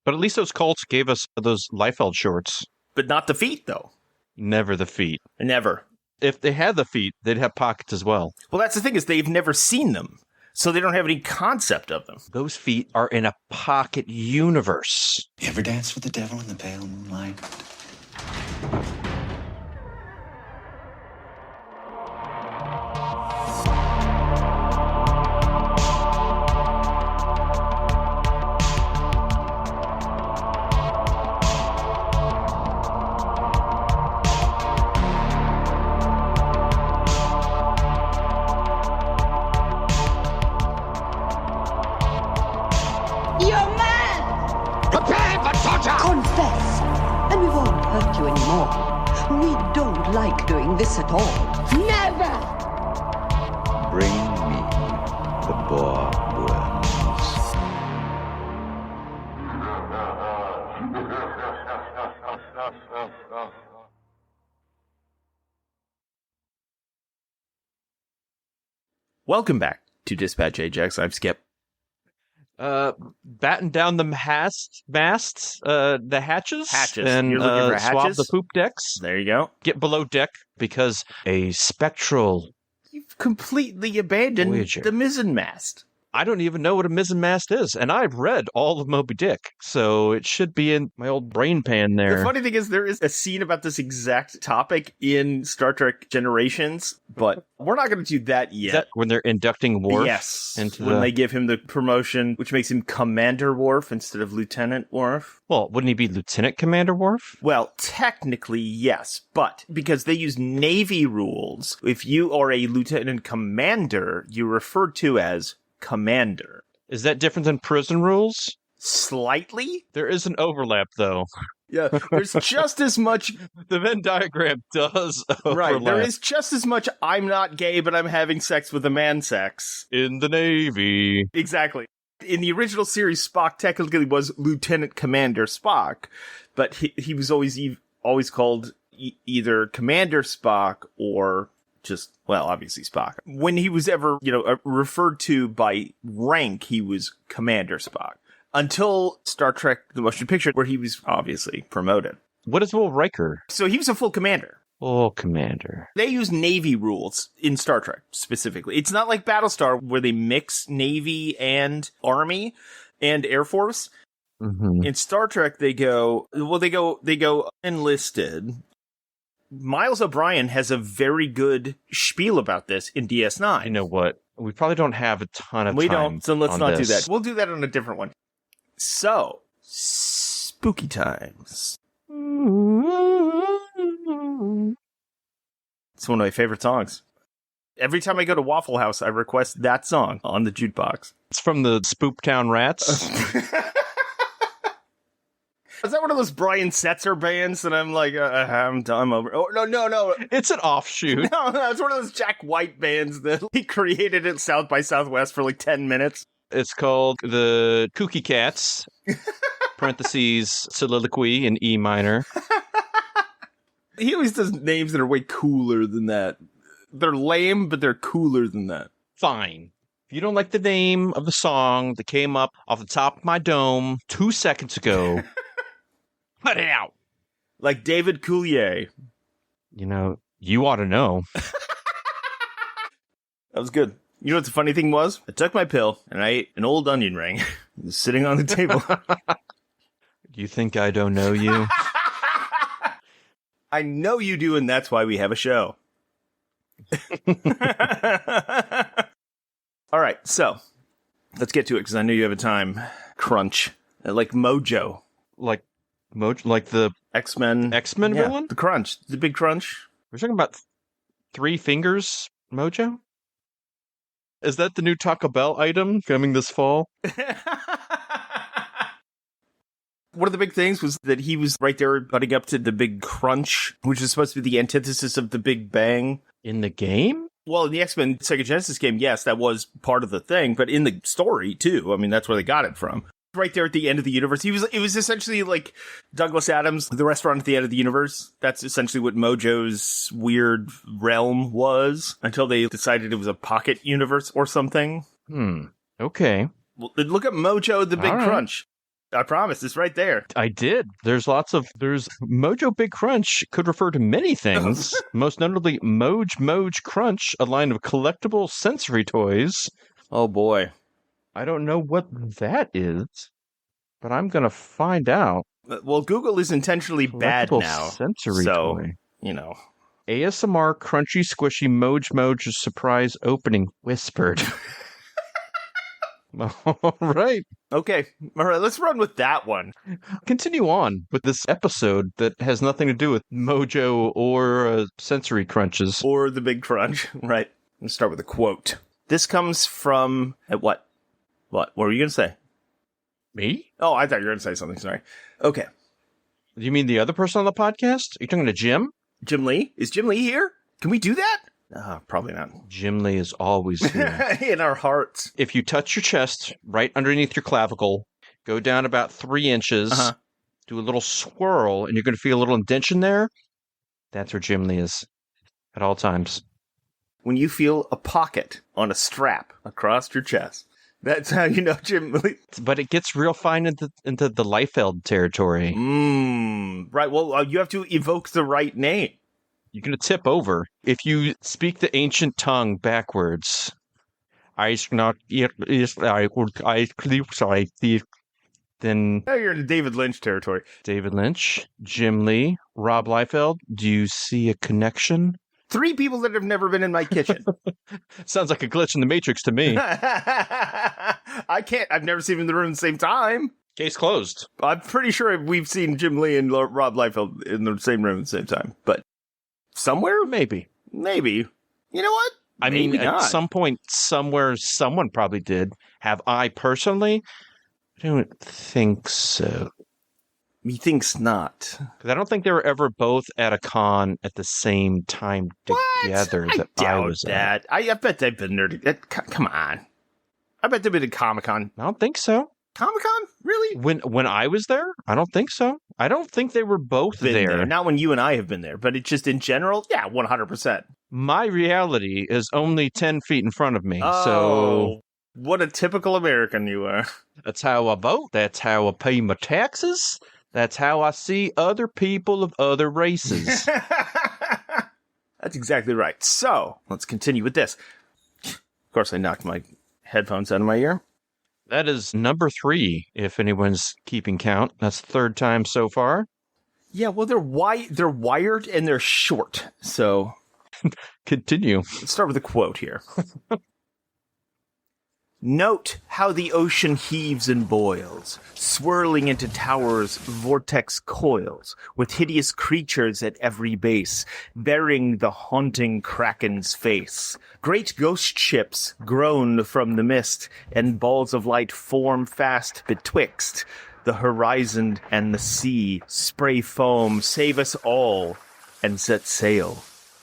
But at least those cults gave us those lifeboat shorts. But not the feet, though. Never the feet. Never. If they had the feet, they'd have pockets as well. Well, that's the thing, is they've never seen them, so they don't have any concept of them. Those feet are in a pocket universe. You ever dance with the devil in the pale moonlight? Confess, and we won't hurt you anymore. We don't like doing this at all. Never! Bring me the boar worms. Welcome back to Dispatch Ajax. I'm Skip. Batten down the masts, the hatches, and You're looking for swab hatches? the poop decks. There you go. Get below deck because a spectral. You've completely abandoned Voyager. the mizzen mast. I don't even know what a mizzen mast is, and I've read all of Moby Dick, so it should be in my old brain pan there. The funny thing is, there is a scene about this exact topic in Star Trek Generations, but we're not going to do that yet. Is that when they're inducting Worf? Yes, into when the... they give him the promotion, which makes him Commander Worf instead of Lieutenant Worf. Well, wouldn't he be Lieutenant Commander Worf? Well, technically, yes, but because they use Navy rules, if you are a Lieutenant Commander, you're referred to as Commander. Is that different than prison rules? Slightly? There is an overlap, though. Yeah, there's just as much... The Venn diagram does overlap. Right, there is just as much I'm not gay, but I'm having sex with a man sex. In the Navy. Exactly. In the original series, Spock technically was Lieutenant Commander Spock, but he was always called either Commander Spock or just, well, obviously Spock. When he was ever, referred to by rank, he was Commander Spock. Until Star Trek The Motion Picture, where he was obviously promoted. What is Will Riker? So he was a full commander. Oh, Commander. They use Navy rules in Star Trek, specifically. It's not like Battlestar, where they mix Navy and Army and Air Force. Mm-hmm. In Star Trek, they go enlisted. Miles O'Brien has a very good spiel about this in DS9. You know what? We probably don't have a ton of time. We don't, so let's not do this. that. We'll do that on a different one. So, spooky times. It's one of my favorite songs. Every time I go to Waffle House, I request that song on the jukebox. It's from the Spooptown Rats. Is that one of those Brian Setzer bands that I'm like, I'm over? Oh, no. It's an offshoot. No, it's one of those Jack White bands that he created at South by Southwest for like 10 minutes. It's called the Kooky Cats, parentheses, soliloquy in E minor. He always does names that are way cooler than that. They're lame, but they're cooler than that. Fine. If you don't like the name of the song that came up off the top of my dome 2 seconds ago, cut it out. Like David Coulier. You ought to know. That was good. You know what the funny thing was? I took my pill and I ate an old onion ring. It was sitting on the table. Do you think I don't know you? I know you do, and that's why we have a show. All right, so let's get to it because I know you have a time crunch. Like Mojo. Like the X-Men villain? The crunch. The big crunch. We're talking about Three Fingers Mojo? Is that the new Taco Bell item coming this fall? One of the big things was that he was right there butting up to the big crunch, which is supposed to be the antithesis of the Big Bang. In the game? Well, in the X-Men Sega Genesis game, yes, that was part of the thing, but in the story, too. I mean, that's where they got it from. Right there at the end of the universe. It was essentially like Douglas Adams, the restaurant at the end of the universe. That's essentially what Mojo's weird realm was until they decided it was a pocket universe or something. Okay. Well, look at Mojo the Big All right. Crunch. I promise, it's right there. I did. There's Mojo Big Crunch could refer to many things, most notably Moj Crunch, a line of collectible sensory toys. Oh, boy. I don't know what that is, but I'm going to find out. Well, Google is intentionally bad now. Sensory toy. You know. ASMR Crunchy Squishy Moj Surprise Opening Whispered. All right. Okay. All right, let's run with that one. Continue on with this episode that has nothing to do with Mojo or sensory crunches. Or the big crunch. Right. Let's start with a quote. This comes from... What? What were you going to say? Me? Oh, I thought you were going to say something. Sorry. Okay. Do you mean the other person on the podcast? Are you talking to Jim? Jim Lee? Is Jim Lee here? Can we do that? Probably not. Jim Lee is always here. In our hearts. If you touch your chest right underneath your clavicle, go down about 3 inches, do a little swirl, and you're going to feel a little indentation there. That's where Jim Lee is at all times. When you feel a pocket on a strap across your chest, that's how you know Jim Lee. But it gets real fine into the Liefeld territory. Right. Well, you have to evoke the right name. You're going to tip over. If you speak the ancient tongue backwards, then... Oh, you're in David Lynch territory. David Lynch, Jim Lee, Rob Liefeld, do you see a connection? 3 people that have never been in my kitchen. Sounds like a glitch in the Matrix to me. I've never seen them in the room at the same time. Case closed. I'm pretty sure we've seen Jim Lee and Rob Liefeld in the same room at the same time. But somewhere? Maybe. You know what? I mean, at some point, somewhere, someone probably did. Have I personally? I don't think so. Methinks not. Because I don't think they were ever both at a con at the same time together. What? I doubt that. I bet they've been there. Come on. I bet they've been at Comic-Con. I don't think so. Comic-Con? Really? When I was there? I don't think so. I don't think they were both there. Not when you and I have been there, but it's just in general, yeah, 100%. My reality is only 10 feet in front of me, Oh, so... What a typical American you are. That's how I vote. That's how I pay my taxes. That's how I see other people of other races. That's exactly right. So, let's continue with this. Of course, I knocked my headphones out of my ear. That is number 3, if anyone's keeping count. That's the 3rd time so far. Yeah, well, they're wired and they're short. So, continue. Let's start with a quote here. Note how the ocean heaves and boils, swirling into towers, vortex coils, with hideous creatures at every base, bearing the haunting kraken's face. Great ghost ships groan from the mist, and balls of light form fast betwixt the horizon and the sea. Spray foam, save us all, and set sail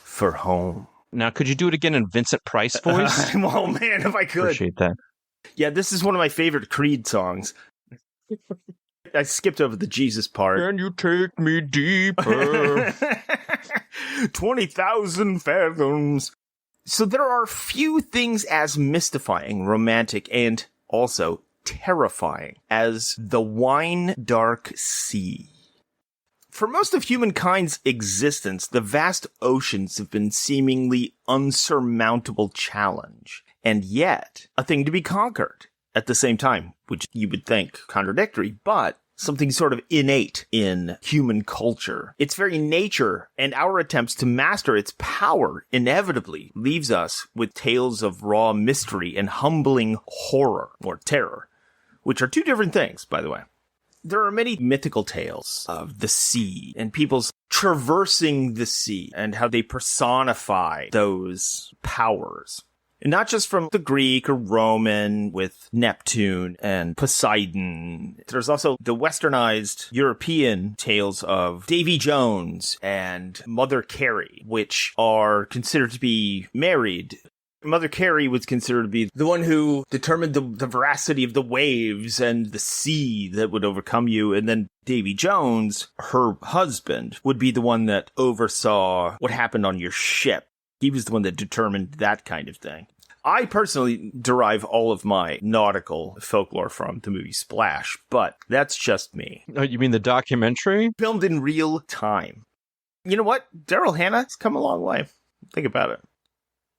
for home. Now, could you do it again in Vincent Price voice? Oh, man, if I could. Appreciate that. Yeah, this is one of my favorite Creed songs. I skipped over the Jesus part. Can you take me deeper? 20,000 fathoms. So there are few things as mystifying, romantic, and also terrifying as the wine dark sea. For most of humankind's existence, the vast oceans have been seemingly unsurmountable challenge. And yet, a thing to be conquered at the same time, which you would think contradictory, but something sort of innate in human culture. Its very nature and our attempts to master its power inevitably leaves us with tales of raw mystery and humbling horror, or terror, which are 2 different things, by the way. There are many mythical tales of the sea and people's traversing the sea and how they personify those powers. And not just from the Greek or Roman with Neptune and Poseidon. There's also the westernized European tales of Davy Jones and Mother Carey, which are considered to be married. Mother Carey was considered to be the one who determined the veracity of the waves and the sea that would overcome you. And then Davy Jones, her husband, would be the one that oversaw what happened on your ship. He was the one that determined that kind of thing. I personally derive all of my nautical folklore from the movie Splash, but that's just me. Oh, you mean the documentary? Filmed in real time. You know what? Daryl Hannah's come a long way. Think about it.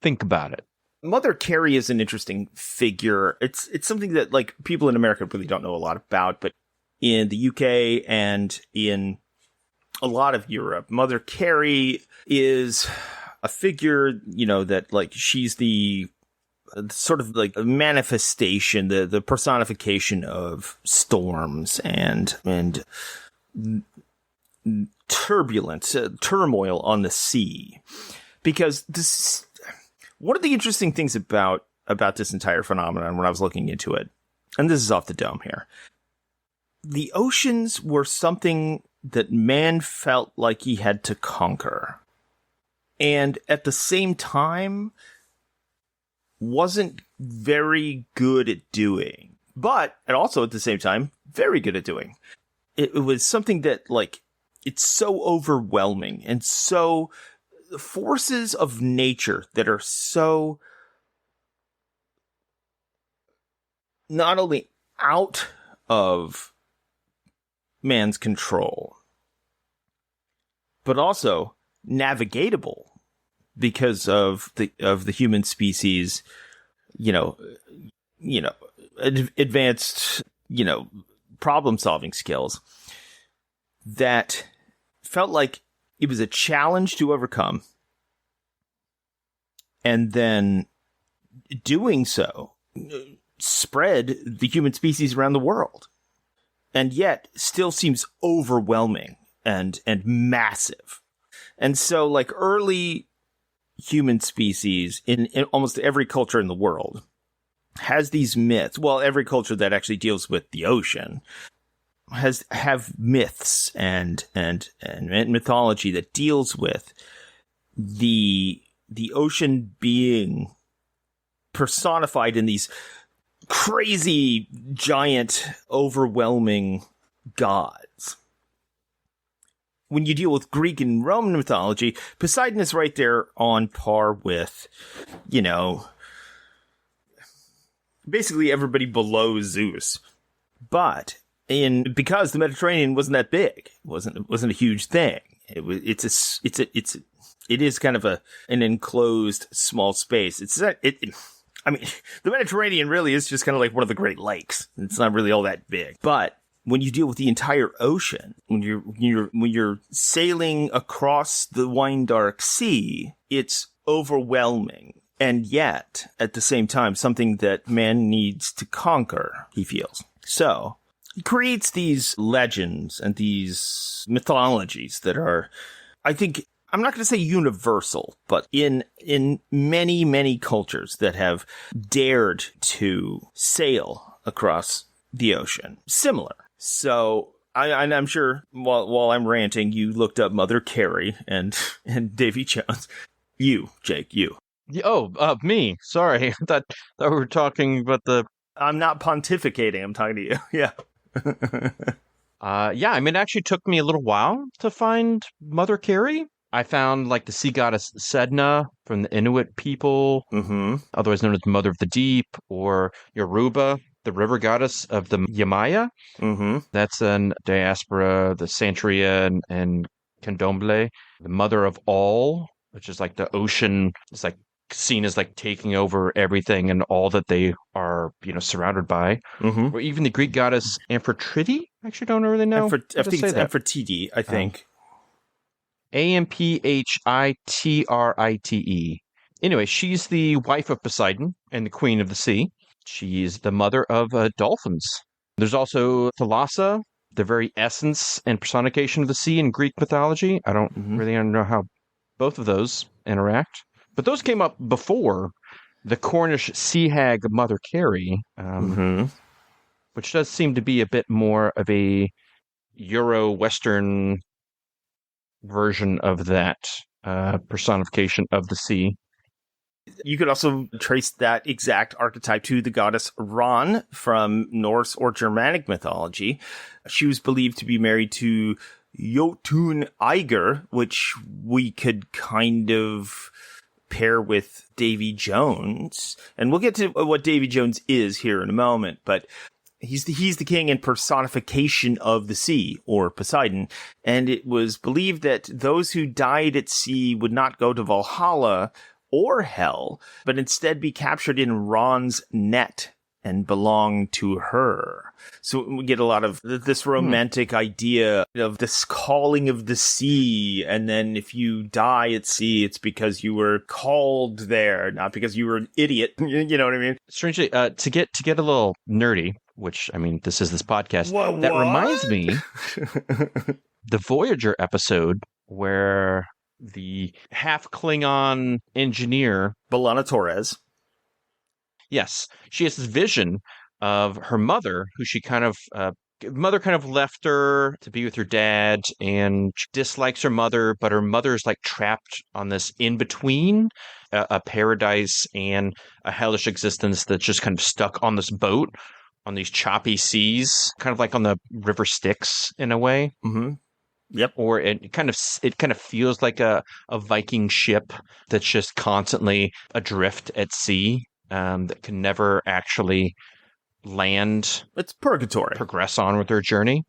Think about it. Mother Carey is an interesting figure. It's something that like people in America really don't know a lot about, but in the UK and in a lot of Europe, Mother Carey is a figure, you know, that like she's the sort of like a manifestation, the personification of storms and turbulence, turmoil on the sea. Because this, one of the interesting things about this entire phenomenon when I was looking into it, and this is off the dome here, the oceans were something that man felt like he had to conquer. And at the same time, wasn't very good at doing. But, and also at the same time, very good at doing. It was something that, like, it's so overwhelming and so forces of nature that are so not only out of man's control, but also navigatable because of the human species, advanced, problem solving skills that felt like it was a challenge to overcome. And then doing so spread the human species around the world. And yet still seems overwhelming and massive. And so like early human species in almost every culture in the world has these myths. Well, every culture that actually deals with the ocean have myths and mythology that deals with the ocean being personified in these crazy, giant, overwhelming gods. When you deal with Greek and Roman mythology, Poseidon is right there on par with, basically everybody below Zeus. But because the Mediterranean wasn't that big, wasn't a huge thing. It is kind of an enclosed small space. The Mediterranean really is just kind of like one of the Great Lakes. It's not really all that big. But when you deal with the entire ocean, when you're sailing across the wine dark sea, it's overwhelming. And yet, at the same time, something that man needs to conquer, he feels. So he creates these legends and these mythologies that are, I think, I'm not going to say universal, but in many, many cultures that have dared to sail across the ocean. Similar. So I'm sure while I'm ranting, you looked up Mother Carey and Davy Jones. You, Jake, you. Oh, me. Sorry. I thought we were talking about the... I'm not pontificating. I'm talking to you. Yeah. It actually took me a little while to find Mother Carey. I found like the sea goddess Sedna from the Inuit people, otherwise known as Mother of the Deep, or Yoruba, the river goddess of the Yemaya. That's in diaspora, the Santeria and Candomblé. The Mother of All, which is like the ocean. It's like seen as like taking over everything and all that they are, surrounded by. Or even the Greek goddess Amphitrite. I actually don't really know. I think it's Amphitrite, I think. Amphitrite. Anyway, she's the wife of Poseidon and the queen of the sea. She's the mother of dolphins. There's also Thalassa, the very essence and personification of the sea in Greek mythology. I don't really know how both of those interact. But those came up before the Cornish sea hag Mother Carey, which does seem to be a bit more of a Euro-Western version of that personification of the sea. You could also trace that exact archetype to the goddess Ran from Norse or Germanic mythology. She was believed to be married to Jotun Eiger, which we could kind of pair with Davy Jones, and we'll get to what Davy Jones is here in a moment, but he's the king and personification of the sea, or Poseidon, and it was believed that those who died at sea would not go to Valhalla or hell, but instead be captured in Ron's net and belong to her. So we get a lot of this romantic idea of this calling of the sea, and then if you die at sea, it's because you were called there, not because you were an idiot. You know what I mean? Strangely, to get a little nerdy, which, I mean, this is this podcast, that What? reminds me, the Voyager episode where the half-Klingon engineer... B'Elanna Torres. Yes, she has this vision of her mother, who she kind of... mother kind of left her to be with her dad, and she dislikes her mother, but her mother's like trapped on this in-between, a paradise and a hellish existence that's just kind of stuck on this boat, on these choppy seas, kind of like on the River Styx in a way. Mm-hmm. Yep. Or it kind of feels like a Viking ship that's just constantly adrift at sea, that can never actually land. It's purgatory. Progress on with their journey.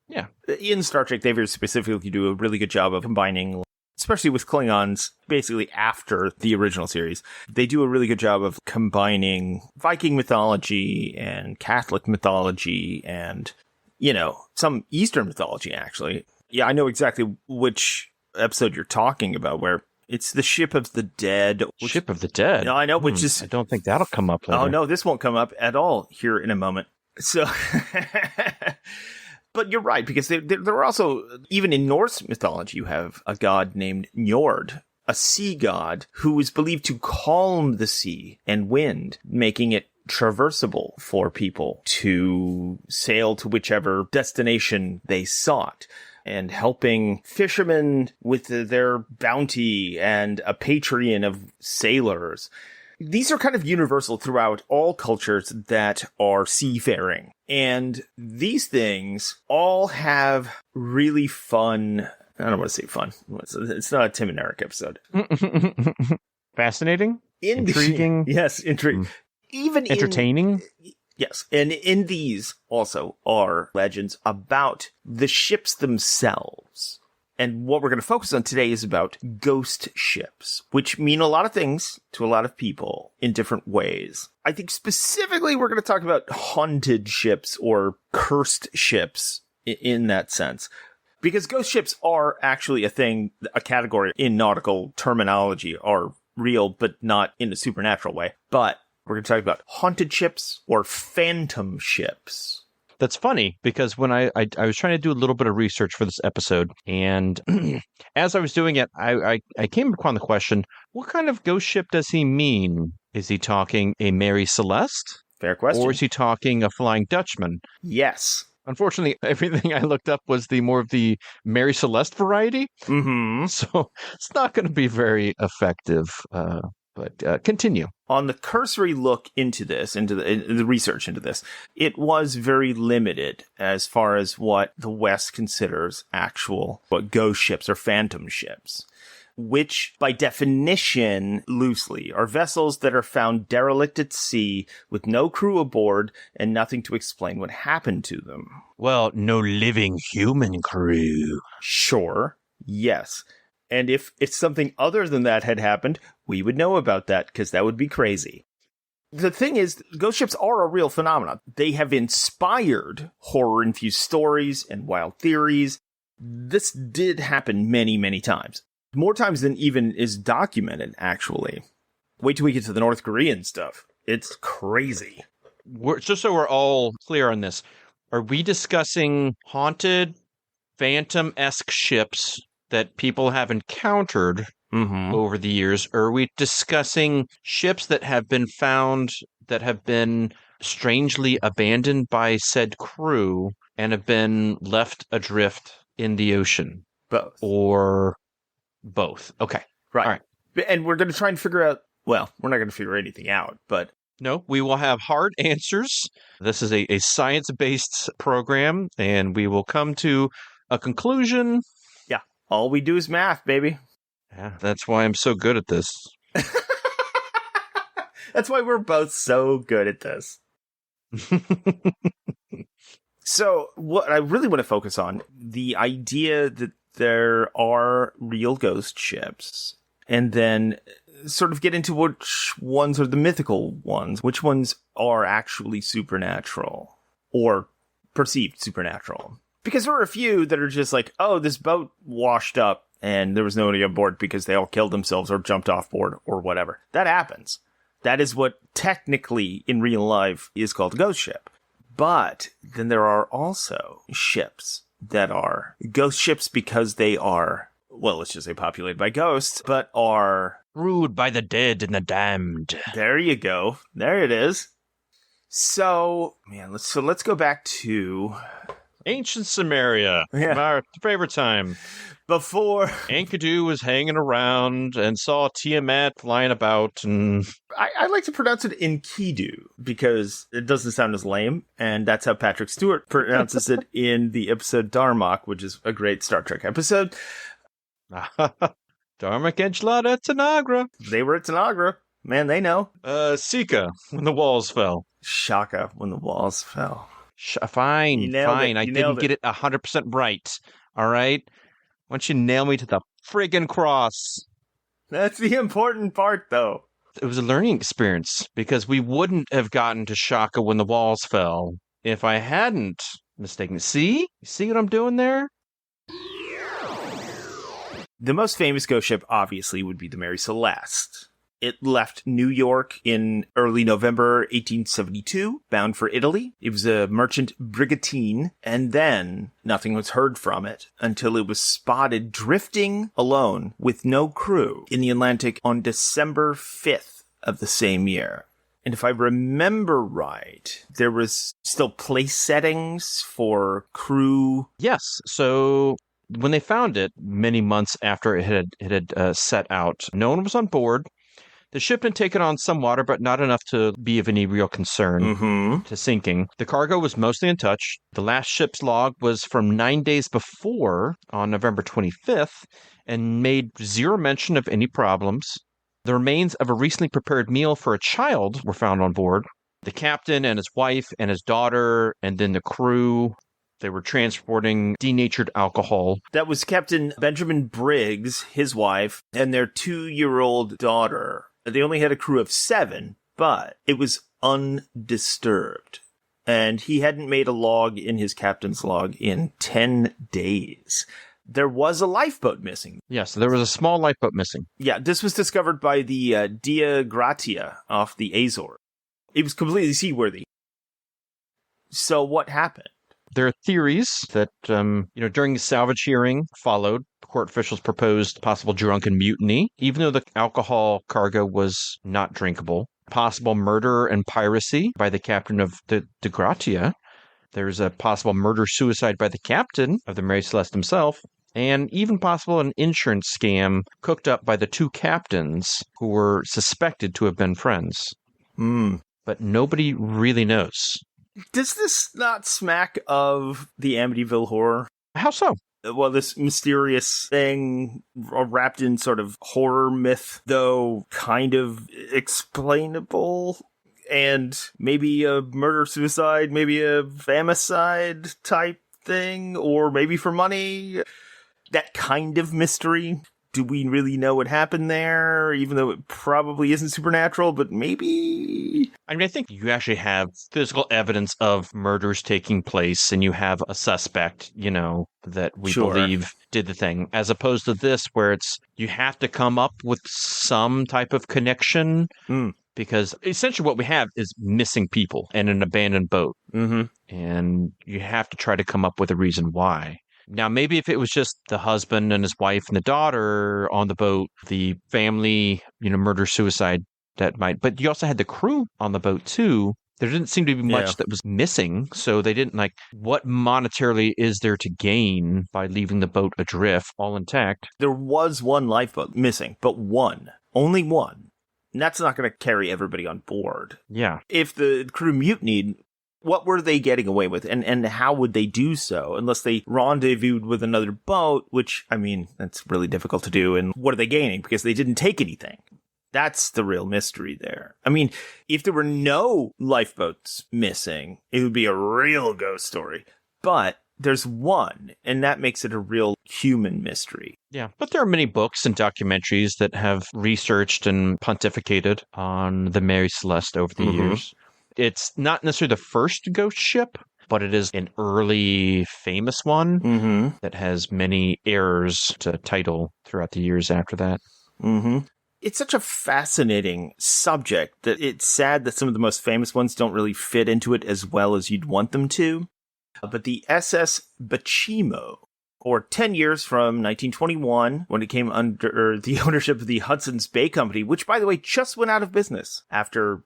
Yeah. In Star Trek, they very specifically do a really good job of combining, especially with Klingons, basically after the original series. They do a really good job of combining Viking mythology and Catholic mythology and, some Eastern mythology, actually. Yeah, I know exactly which episode you're talking about, where it's the Ship of the Dead. Ship of the Dead? No, I know, which is... I don't think that'll come up later. Oh, no, this won't come up at all here in a moment. So... But you're right, because there are also... Even in Norse mythology, you have a god named Njord, a sea god who is believed to calm the sea and wind, making it traversable for people to sail to whichever destination they sought, and helping fishermen with their bounty and a patron of sailors. These are kind of universal throughout all cultures that are seafaring. And these things all have really fun... I don't want to say fun. It's not a Tim and Eric episode. Fascinating? Intriguing? Yes, intriguing. Even entertaining? Yes, and in these also are legends about the ships themselves. And what we're going to focus on today is about ghost ships, which mean a lot of things to a lot of people in different ways. I think specifically we're going to talk about haunted ships or cursed ships in that sense. Because ghost ships are actually a thing, a category in nautical terminology, are real, but not in a supernatural way. But we're going to talk about haunted ships or phantom ships. That's funny, because when I was trying to do a little bit of research for this episode, and as I was doing it, I came upon the question, what kind of ghost ship does he mean? Is he talking a Mary Celeste? Fair question. Or is he talking a Flying Dutchman? Yes. Unfortunately, everything I looked up was the more of the Mary Celeste variety. Mm-hmm. So it's not going to be very effective. But continue. On the cursory look into this, into the research into this, it was very limited as far as what the West considers actual ghost ships or phantom ships, which by definition, loosely, are vessels that are found derelict at sea with no crew aboard and nothing to explain what happened to them. Well, no living human crew. Sure, yes. And if it's something other than that had happened, we would know about that, because that would be crazy. The thing is, ghost ships are a real phenomenon. They have inspired horror-infused stories and wild theories. This did happen many, many times. More times than even is documented, actually. Wait till we get to the North Korean stuff. It's crazy. Just so we're all clear on this, are we discussing haunted, phantom-esque ships that people have encountered over the years, or are we discussing ships that have been found that have been strangely abandoned by said crew and have been left adrift in the ocean? Both. Or both. Okay. Right. All right. And we're going to try and figure out, well, we're not going to figure anything out, but... No, we will have hard answers. This is a science-based program, and we will come to a conclusion. All we do is math, baby. Yeah, that's why I'm so good at this. That's why we're both so good at this. So what I really want to focus on, the idea that there are real ghost ships, and then sort of get into which ones are the mythical ones, which ones are actually supernatural or perceived supernatural. Because there are a few that are just like, oh, this boat washed up and there was nobody on board because they all killed themselves or jumped off board or whatever. That happens. That is what technically in real life is called a ghost ship. But then there are also ships that are ghost ships because they are, well, let's just say populated by ghosts, but are ruled by the dead and the damned. There you go. There it is. So, man, let's go back to ancient Samaria. Yeah. Our favorite time. Before Enkidu was hanging around and saw Tiamat flying about, and I like to pronounce it Enkidu because it doesn't sound as lame, and that's how Patrick Stewart pronounces it in the episode Darmok, which is a great Star Trek episode. Darmok Enchilada Tanagra. They were at Tanagra. Man, they know. Sika, when the walls fell. Shaka, when the walls fell. Fine. I didn't get it 100% right. All right? Why don't you nail me to the friggin' cross? That's the important part, though. It was a learning experience, because we wouldn't have gotten to Shaka when the walls fell if I hadn't mistaken it. See? You see what I'm doing there? The most famous ghost ship, obviously, would be the Mary Celeste. It left New York in early November 1872, bound for Italy. It was a merchant brigantine, and then nothing was heard from it until it was spotted drifting alone with no crew in the Atlantic on December 5th of the same year. And if I remember right, there was still place settings for crew. Yes. So when they found it, many months after it had set out, no one was on board. The ship had taken on some water, but not enough to be of any real concern to sinking. The cargo was mostly untouched. The last ship's log was from 9 days before, on November 25th, and made zero mention of any problems. The remains of a recently prepared meal for a child were found on board. The captain and his wife and his daughter, and then the crew, they were transporting denatured alcohol. That was Captain Benjamin Briggs, his wife, and their 2-year-old daughter. They only had a crew of 7, but it was undisturbed. And he hadn't made a log in his captain's log in 10 days. There was a lifeboat missing. Yes, there was a small lifeboat missing. Yeah, this was discovered by the Dia Gratia off the Azores. It was completely seaworthy. So what happened? There are theories that, during the salvage hearing followed, court officials proposed possible drunken mutiny, even though the alcohol cargo was not drinkable. Possible murder and piracy by the captain of the De Gratia. There's a possible murder-suicide by the captain of the Mary Celeste himself. And even possible an insurance scam cooked up by the 2 captains who were suspected to have been friends. But nobody really knows. Does this not smack of the Amityville Horror? How so? Well, this mysterious thing wrapped in sort of horror myth, though kind of explainable, and maybe a murder-suicide, maybe a famicide type thing, or maybe for money. That kind of mystery. Do we really know what happened there, even though it probably isn't supernatural, but maybe? I mean, I think you actually have physical evidence of murders taking place, and you have a suspect, that we believe did the thing, as opposed to this, where you have to come up with some type of connection, because essentially what we have is missing people and an abandoned boat, and you have to try to come up with a reason why. Now, maybe if it was just the husband and his wife and the daughter on the boat, the family, murder-suicide, that might. But you also had the crew on the boat, too. There didn't seem to be much that was missing, so they didn't, what monetarily is there to gain by leaving the boat adrift, all intact? There was one lifeboat missing, but one. Only one. And that's not going to carry everybody on board. Yeah. If the crew mutinied, what were they getting away with, and how would they do so unless they rendezvoused with another boat, which, I mean, that's really difficult to do. And what are they gaining? Because they didn't take anything. That's the real mystery there. I mean, if there were no lifeboats missing, it would be a real ghost story. But there's one, and that makes it a real human mystery. Yeah, but there are many books and documentaries that have researched and pontificated on the Mary Celeste over the years. It's not necessarily the first ghost ship, but it is an early famous one that has many heirs to title throughout the years after that. It's such a fascinating subject that it's sad that some of the most famous ones don't really fit into it as well as you'd want them to. But the SS Baychimo, or 10 years from 1921, when it came under the ownership of the Hudson's Bay Company, which, by the way, just went out of business after,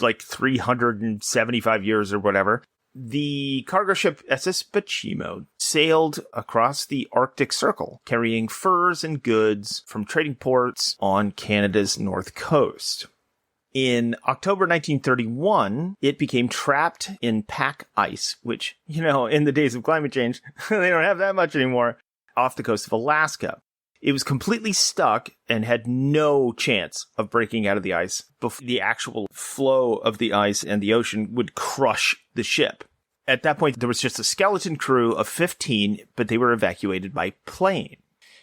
like 375 years or whatever. The cargo ship SS Baychimo sailed across the Arctic Circle, carrying furs and goods from trading ports on Canada's north coast. In October 1931, it became trapped in pack ice, which, in the days of climate change, they don't have that much anymore, off the coast of Alaska. It was completely stuck and had no chance of breaking out of the ice before the actual flow of the ice and the ocean would crush the ship. At that point, there was just a skeleton crew of 15, but they were evacuated by plane.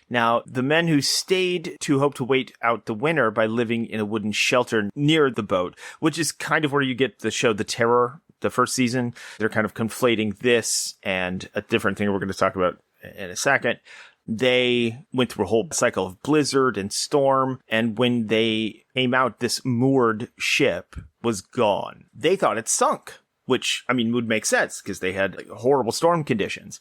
Now, the men who stayed to hope to wait out the winter by living in a wooden shelter near the boat, which is kind of where you get the show The Terror, the first season. They're kind of conflating this and a different thing we're going to talk about in a second. They went through a whole cycle of blizzard and storm, and when they came out, this moored ship was gone. They thought it sunk, which, would make sense because they had horrible storm conditions.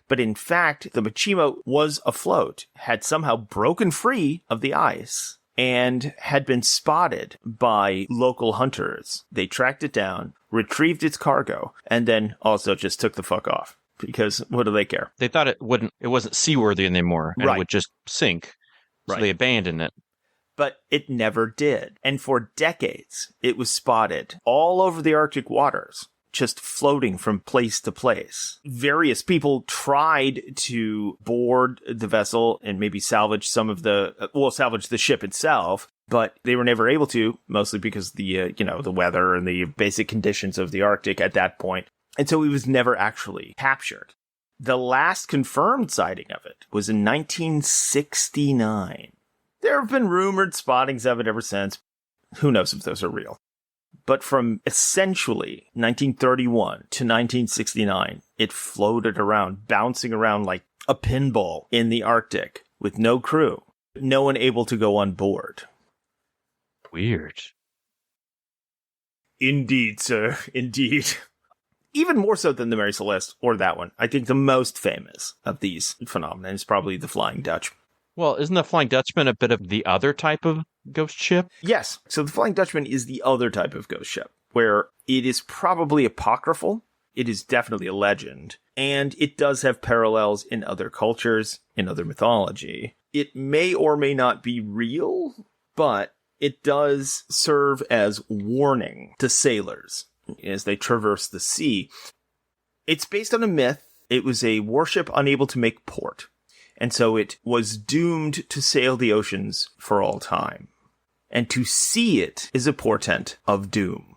But in fact, the Baychimo was afloat, had somehow broken free of the ice, and had been spotted by local hunters. They tracked it down, retrieved its cargo, and then also just took the fuck off. Because what do they care? They thought it wasn't seaworthy anymore, and it would just sink. So they abandoned it. But it never did. And for decades, it was spotted all over the Arctic waters, just floating from place to place. Various people tried to board the vessel and maybe salvage salvage the ship itself, but they were never able to, mostly because the weather and the basic conditions of the Arctic at that point. And so it was never actually captured. The last confirmed sighting of it was in 1969. There have been rumored spottings of it ever since. Who knows if those are real? But from essentially 1931 to 1969, it floated around, bouncing around like a pinball in the Arctic with no crew, no one able to go on board. Weird. Indeed, sir. Indeed. Even more so than the Mary Celeste or that one. I think the most famous of these phenomena is probably the Flying Dutchman. Well, isn't the Flying Dutchman a bit of the other type of ghost ship? Yes. So the Flying Dutchman is the other type of ghost ship, where it is probably apocryphal. It is definitely a legend. And it does have parallels in other cultures, in other mythology. It may or may not be real, but it does serve as warning to sailors as they traverse the sea. It's based on a myth. It was a warship unable to make port, and so it was doomed to sail the oceans for all time. And to see it is a portent of doom.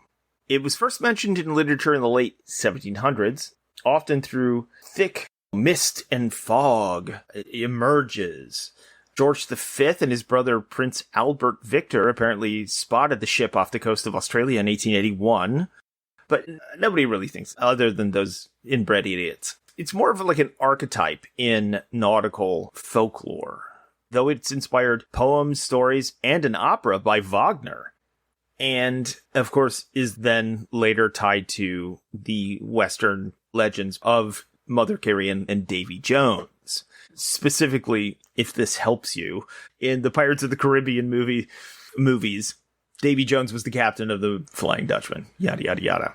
It was first mentioned in literature in the late 1700s, often through thick mist and fog. It emerges. George V and his brother Prince Albert Victor apparently spotted the ship off the coast of Australia in 1881. But nobody really thinks, other than those inbred idiots. It's more of like an archetype in nautical folklore, though it's inspired poems, stories, and an opera by Wagner. And, of course, is then later tied to the Western legends of Mother Carey and Davy Jones. Specifically, if this helps you, in the Pirates of the Caribbean movies, Davy Jones was the captain of the Flying Dutchman, yada, yada, yada.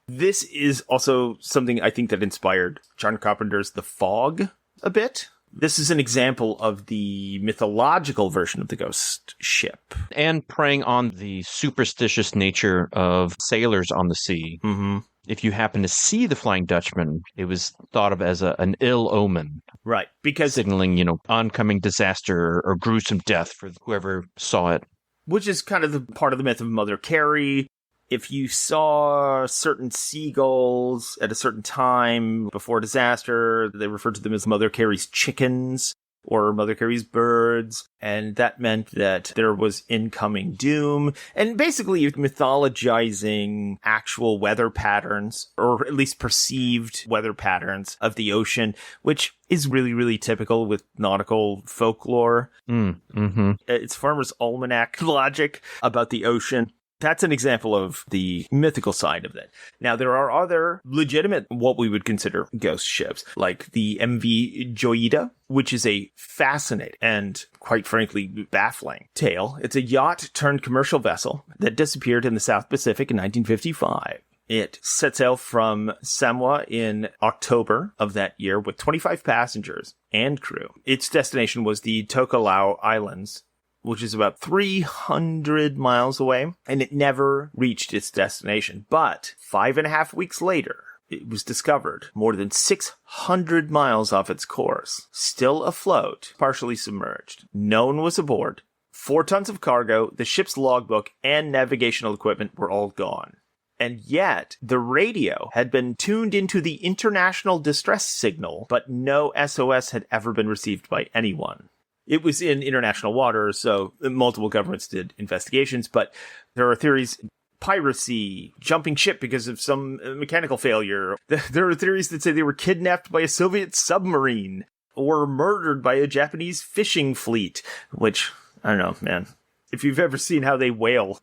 This is also something I think that inspired John Carpenter's The Fog a bit. This is an example of the mythological version of the ghost ship. And preying on the superstitious nature of sailors on the sea. Mm-hmm. If you happen to see the Flying Dutchman, it was thought of as an ill omen. Right, because signaling, oncoming disaster or gruesome death for whoever saw it. which is kind of the part of the myth of Mother Carey. If you saw certain seagulls at a certain time before disaster, they referred to them as Mother Carey's chickens or Mother Carey's birds, and that meant that there was incoming doom, and basically mythologizing actual weather patterns, or at least perceived weather patterns of the ocean, which is really, really typical with nautical folklore. It's Farmer's Almanac logic about the ocean. That's an example of the mythical side of it. Now, there are other legitimate, what we would consider ghost ships, like the MV Joyita, which is a fascinating and, quite frankly, baffling tale. It's a yacht turned commercial vessel that disappeared in the South Pacific in 1955. It set sail from Samoa in October of that year with 25 passengers and crew. Its destination was the Tokelau Islands, which is about 300 miles away, and it never reached its destination. But 5.5 weeks later, it was discovered more than 600 miles off its course, still afloat, partially submerged. No one was aboard. 4 tons of cargo, the ship's logbook, and navigational equipment were all gone. And yet, the radio had been tuned into the international distress signal, but no SOS had ever been received by anyone. It was in international waters, so multiple governments did investigations, but there are theories, piracy, jumping ship because of some mechanical failure. There are theories that say they were kidnapped by a Soviet submarine or murdered by a Japanese fishing fleet, which, I don't know, man. If you've ever seen how they whale,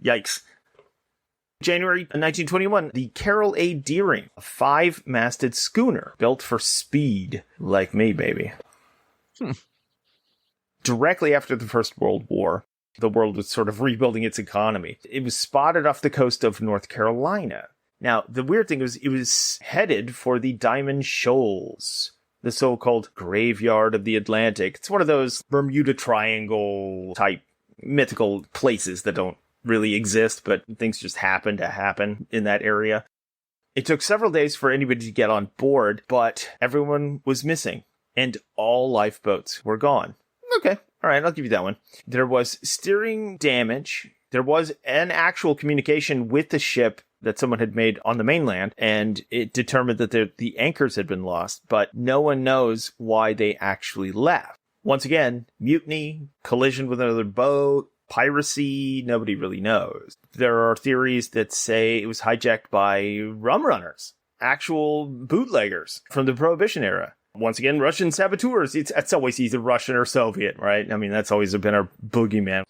yikes. January 1921, the Carol A. Deering, a 5-masted schooner built for speed, like me, baby. Directly after the First World War, the world was sort of rebuilding its economy. It was spotted off the coast of North Carolina. Now, the weird thing was it was headed for the Diamond Shoals, the so-called graveyard of the Atlantic. It's one of those Bermuda Triangle type mythical places that don't really exist, but things just happen to happen in that area. It took several days for anybody to get on board, but everyone was missing, and all lifeboats were gone. Okay, all right, I'll give you that one. There was steering damage. There was an actual communication with the ship that someone had made on the mainland, and it determined that the anchors had been lost, but no one knows why they actually left. Once again, mutiny, collision with another boat, piracy, nobody really knows. There are theories that say it was hijacked by rum runners, actual bootleggers from the Prohibition era. Once again, Russian saboteurs. It's always either Russian or Soviet, right? I mean, that's always been our boogeyman.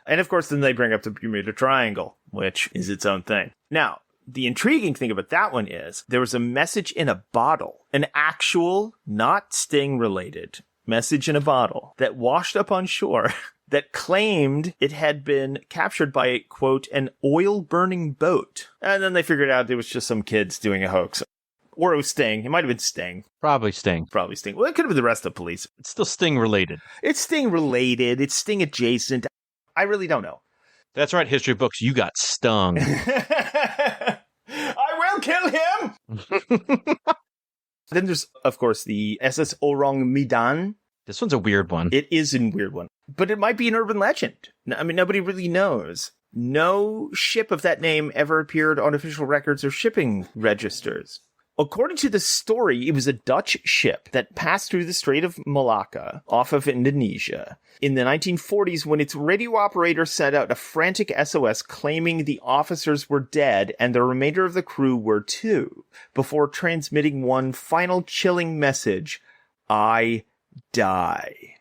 And of course, then they bring up the Bermuda Triangle, which is its own thing. Now, the intriguing thing about that one is there was a message in a bottle, an actual, not Sting-related message in a bottle that washed up on shore that claimed it had been captured by, quote, an oil-burning boat. And then they figured out it was just some kids doing a hoax. Or it was Sting. It might have been Sting. Probably Sting. Probably Sting. Well, it could have been the rest of the police. It's still Sting-related. It's Sting-related. It's Sting-adjacent. I really don't know. That's right, history books. You got stung. I will kill him! Then there's, of course, the SS Orang Medan. This one's a weird one. It is a weird one. But it might be an urban legend. I mean, nobody really knows. No ship of that name ever appeared on official records or shipping registers. According to the story, it was a Dutch ship that passed through the Strait of Malacca off of Indonesia in the 1940s when its radio operator sent out a frantic SOS claiming the officers were dead and the remainder of the crew were too, before transmitting one final chilling message, "I die."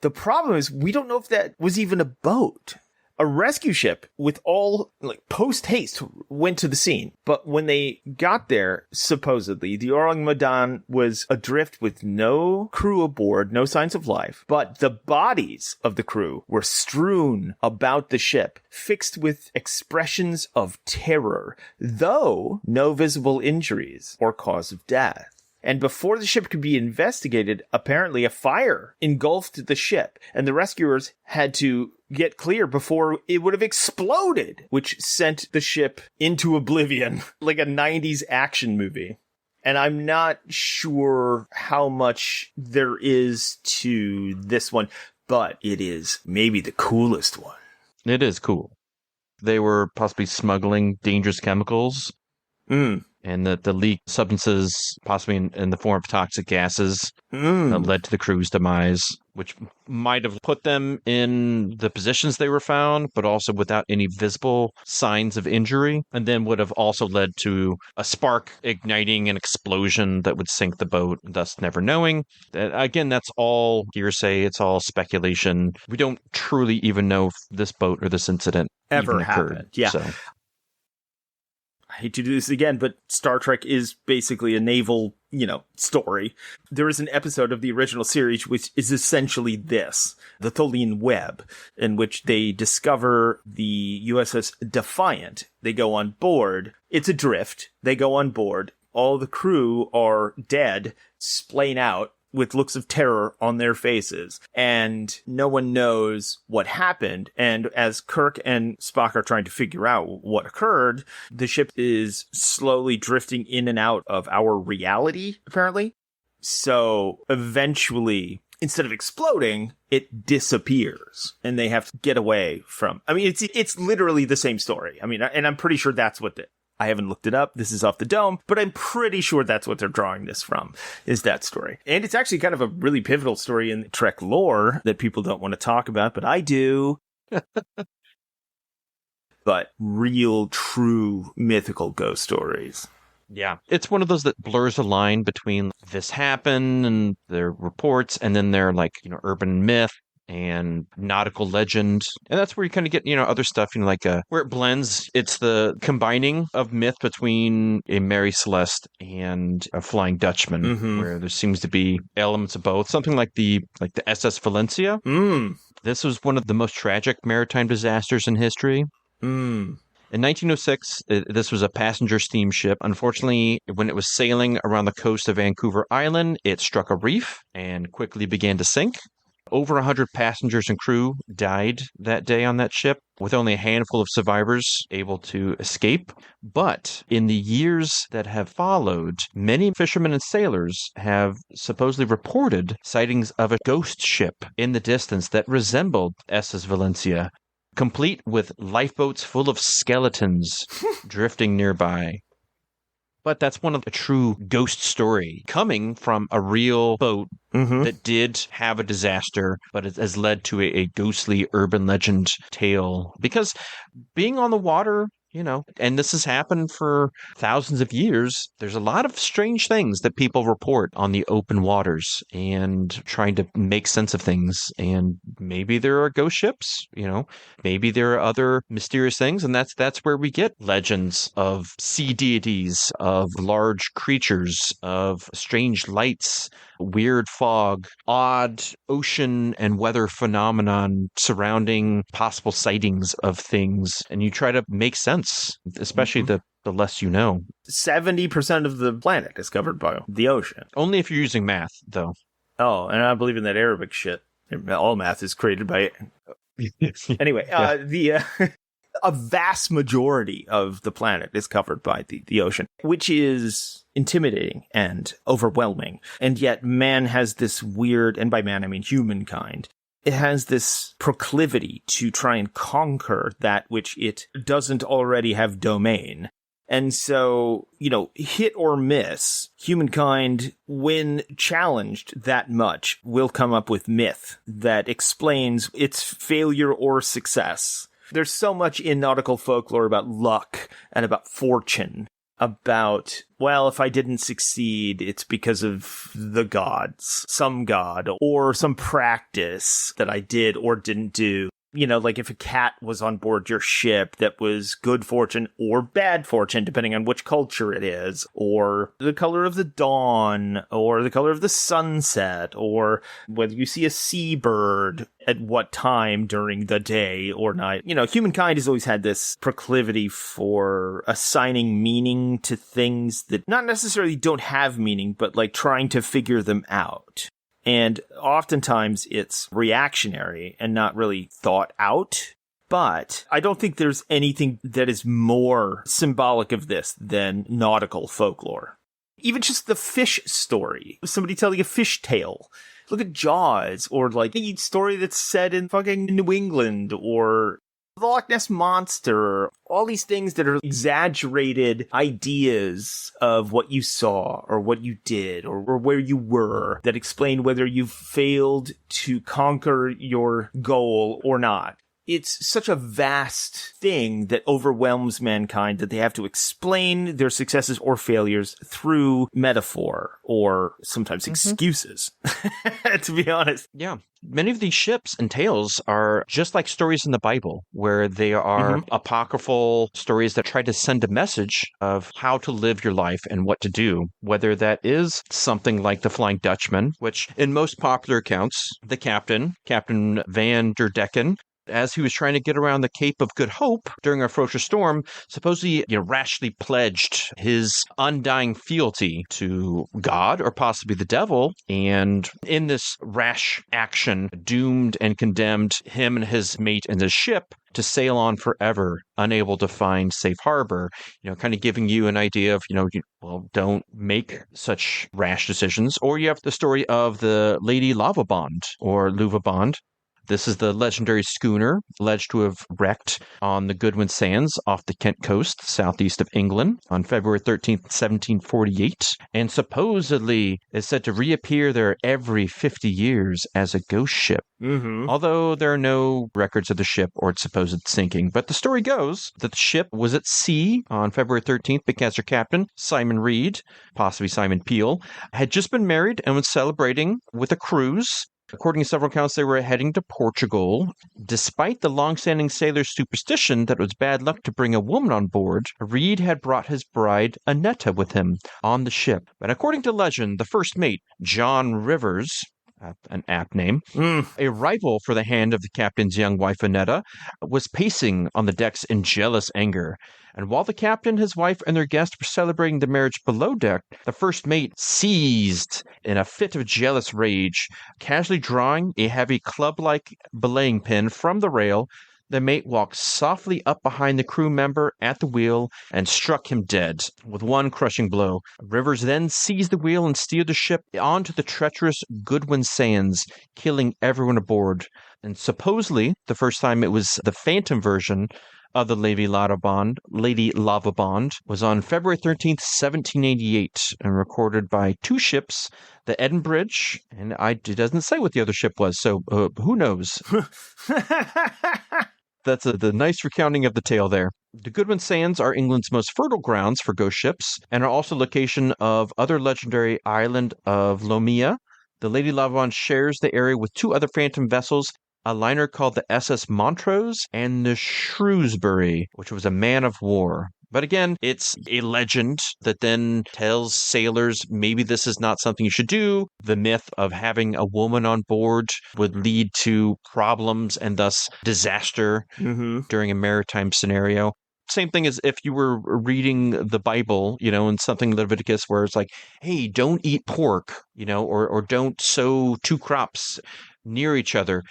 The problem is we don't know if that was even a boat. A rescue ship with all, post haste went to the scene. But when they got there, supposedly, the Orang Medan was adrift with no crew aboard, no signs of life. But the bodies of the crew were strewn about the ship, fixed with expressions of terror, though no visible injuries or cause of death. And before the ship could be investigated, apparently a fire engulfed the ship, and the rescuers had to get clear before it would have exploded, which sent the ship into oblivion, like a 90s action movie. And I'm not sure how much there is to this one, but it is maybe the coolest one. It is cool. They were possibly smuggling dangerous chemicals. And the leaked substances, possibly in the form of toxic gases, that led to the crew's demise, which might have put them in the positions they were found, but also without any visible signs of injury, and then would have also led to a spark igniting an explosion that would sink the boat, thus never knowing. Again, that's all hearsay. It's all speculation. We don't truly even know if this boat or this incident ever even occurred. happened. Yeah. So. I hate to do this again, but Star Trek is basically a naval, story. There is an episode of the original series which is essentially this, the Tholian Web, in which they discover the USS Defiant. They go on board. It's adrift. They go on board. All the crew are dead, splaying out, with looks of terror on their faces, and no one knows what happened. And as Kirk and Spock are trying to figure out what occurred, the ship is slowly drifting in and out of our reality, apparently. So eventually, instead of exploding, it disappears, and they have to get away from. I mean, it's literally the same story. I mean, and I'm pretty sure that's what I haven't looked it up. This is off the dome, but I'm pretty sure that's what they're drawing this from, is that story. And it's actually kind of a really pivotal story in Trek lore that people don't want to talk about, but I do. But real, true, mythical ghost stories. Yeah, it's one of those that blurs a line between this happened and their reports, and then they're like, urban myth and nautical legend. And that's where you kind of get, other stuff, where it blends. It's the combining of myth between a Mary Celeste and a Flying Dutchman, where there seems to be elements of both. Something like the SS Valencia. This was one of the most tragic maritime disasters in history. In 1906, this was a passenger steamship. Unfortunately, when it was sailing around the coast of Vancouver Island, it struck a reef and quickly began to sink. Over 100 passengers and crew died that day on that ship, with only a handful of survivors able to escape. But in the years that have followed, many fishermen and sailors have supposedly reported sightings of a ghost ship in the distance that resembled SS Valencia, complete with lifeboats full of skeletons drifting nearby. But that's one of a true ghost story coming from a real boat that did have a disaster, but it has led to a ghostly urban legend tale. Because being on the water, and this has happened for thousands of years, there's a lot of strange things that people report on the open waters and trying to make sense of things. And maybe there are ghost ships, maybe there are other mysterious things. And that's where we get legends of sea deities, of large creatures, of strange lights, weird fog, odd ocean and weather phenomenon surrounding possible sightings of things. And you try to make sense, especially the less you know. 70% of the planet is covered by the ocean. Only if you're using math, though. Oh, and I believe in that Arabic shit. All math is created by it. Anyway, a vast majority of the planet is covered by the ocean, which is intimidating and overwhelming. And yet man has this weird, and by man I mean humankind, it has this proclivity to try and conquer that which it doesn't already have domain. And so, hit or miss, humankind, when challenged that much, will come up with myth that explains its failure or success. There's so much in nautical folklore about luck and about fortune, about, well, if I didn't succeed, it's because of the gods, some god, or some practice that I did or didn't do. Like if a cat was on board your ship, that was good fortune or bad fortune, depending on which culture it is, or the color of the dawn, or the color of the sunset, or whether you see a seabird at what time during the day or night. Humankind has always had this proclivity for assigning meaning to things that not necessarily don't have meaning, but like trying to figure them out. And oftentimes it's reactionary and not really thought out. But I don't think there's anything that is more symbolic of this than nautical folklore. Even just the fish story. Somebody telling a fish tale. Look at Jaws, or like the story that's set in fucking New England, or The Loch Ness Monster, all these things that are exaggerated ideas of what you saw or what you did or where you were that explain whether you failed to conquer your goal or not. It's such a vast thing that overwhelms mankind that they have to explain their successes or failures through metaphor or sometimes excuses, to be honest. Yeah. Many of these ships and tales are just like stories in the Bible, where they are apocryphal stories that try to send a message of how to live your life and what to do, whether that is something like the Flying Dutchman, which in most popular accounts, the Captain Van der Decken, as he was trying to get around the Cape of Good Hope during a ferocious storm, supposedly rashly pledged his undying fealty to God or possibly the devil, and in this rash action doomed and condemned him and his mate and his ship to sail on forever, unable to find safe harbor, kind of giving you an idea of, don't make such rash decisions. Or you have the story of the Lady Lavabond or Luvabond. This is the legendary schooner alleged to have wrecked on the Goodwin Sands off the Kent coast, southeast of England, on February 13th, 1748, and supposedly is said to reappear there every 50 years as a ghost ship. Although there are no records of the ship or its supposed sinking. But the story goes that the ship was at sea on February 13th because her captain, Simon Reed, possibly Simon Peel, had just been married and was celebrating with a cruise. According to several accounts, they were heading to Portugal. Despite the long-standing sailor's superstition that it was bad luck to bring a woman on board, Reed had brought his bride, Annetta, with him on the ship. And according to legend, the first mate, John Rivers, an apt name, a rival for the hand of the captain's young wife, Annetta, was pacing on the decks in jealous anger. And while the captain, his wife, and their guest were celebrating the marriage below deck, the first mate seized in a fit of jealous rage, casually drawing a heavy club-like belaying pin from the rail. The mate walked softly up behind the crew member at the wheel and struck him dead with one crushing blow. Rivers then seized the wheel and steered the ship onto the treacherous Goodwin Sands, killing everyone aboard. And supposedly, the first time it was the phantom version of the Lady Lavabond, was on February 13th, 1788, and recorded by two ships, the Edinburgh, and it doesn't say what the other ship was, so who knows? That's the nice recounting of the tale there. The Goodwin Sands are England's most fertile grounds for ghost ships and are also location of other legendary island of Lomea. The Lady Lavabond shares the area with two other phantom vessels, a liner called the SS Montrose and the Shrewsbury, which was a man of war. But again, it's a legend that then tells sailors maybe this is not something you should do. The myth of having a woman on board would lead to problems and thus disaster during a maritime scenario. Same thing as if you were reading the Bible, in something Leviticus where it's like, hey, don't eat pork, or don't sow two crops near each other.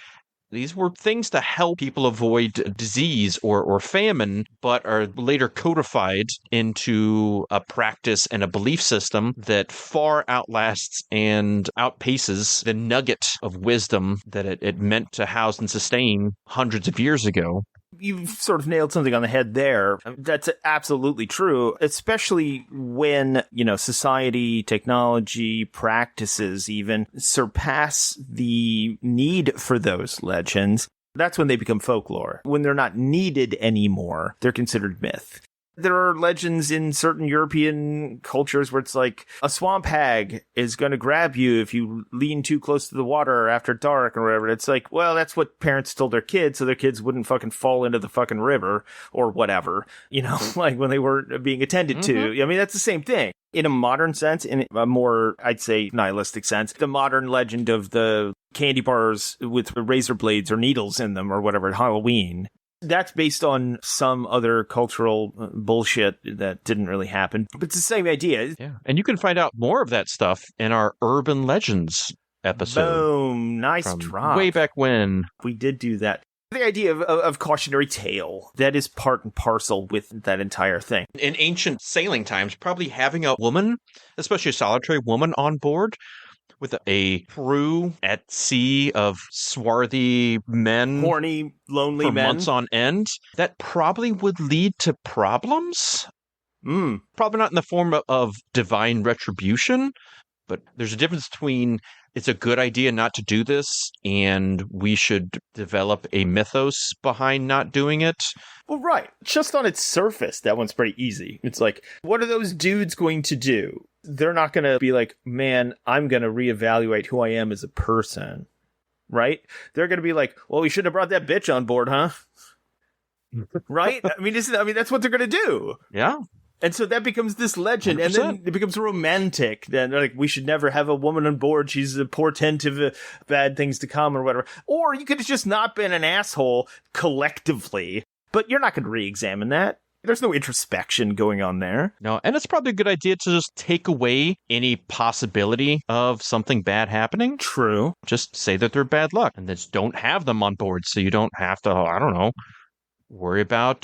These were things to help people avoid disease or famine, but are later codified into a practice and a belief system that far outlasts and outpaces the nugget of wisdom that it meant to house and sustain hundreds of years ago. You've sort of nailed something on the head there. That's absolutely true, especially when, society, technology, practices even surpass the need for those legends. That's when they become folklore. When they're not needed anymore, they're considered myth. There are legends in certain European cultures where it's like a swamp hag is going to grab you if you lean too close to the water after dark or whatever. It's like, well, that's what parents told their kids so their kids wouldn't fucking fall into the fucking river or whatever, like when they were being attended to. I mean, that's the same thing. In a modern sense, in a more, I'd say, nihilistic sense, the modern legend of the candy bars with razor blades or needles in them or whatever at Halloween. That's based on some other cultural bullshit that didn't really happen. But it's the same idea. Yeah. And you can find out more of that stuff in our Urban Legends episode. Boom. Nice drop. Way back when. We did do that. The idea of cautionary tale, that is part and parcel with that entire thing. In ancient sailing times, probably having a woman, especially a solitary woman on board, with a crew at sea of swarthy men, horny, lonely for men. months on end, that probably would lead to problems. Probably not in the form of divine retribution, but there's a difference between it's a good idea not to do this and we should develop a mythos behind not doing it. Well, right. Just on its surface, that one's pretty easy. It's like, what are those dudes going to do? They're not going to be like, man, I'm going to reevaluate who I am as a person. Right? They're going to be like, well, we shouldn't have brought that bitch on board, huh? Right? I mean, that's what they're going to do. Yeah. And so that becomes this legend, 100%. And then it becomes romantic. Then they're like, we should never have a woman on board. She's a portent of bad things to come or whatever. Or you could have just not been an asshole collectively, but you're not going to re-examine that. There's no introspection going on there. No, and it's probably a good idea to just take away any possibility of something bad happening. True. Just say that they're bad luck and just don't have them on board so you don't have to, I don't know, worry about,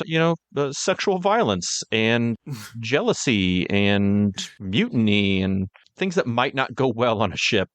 the sexual violence and jealousy and mutiny and things that might not go well on a ship.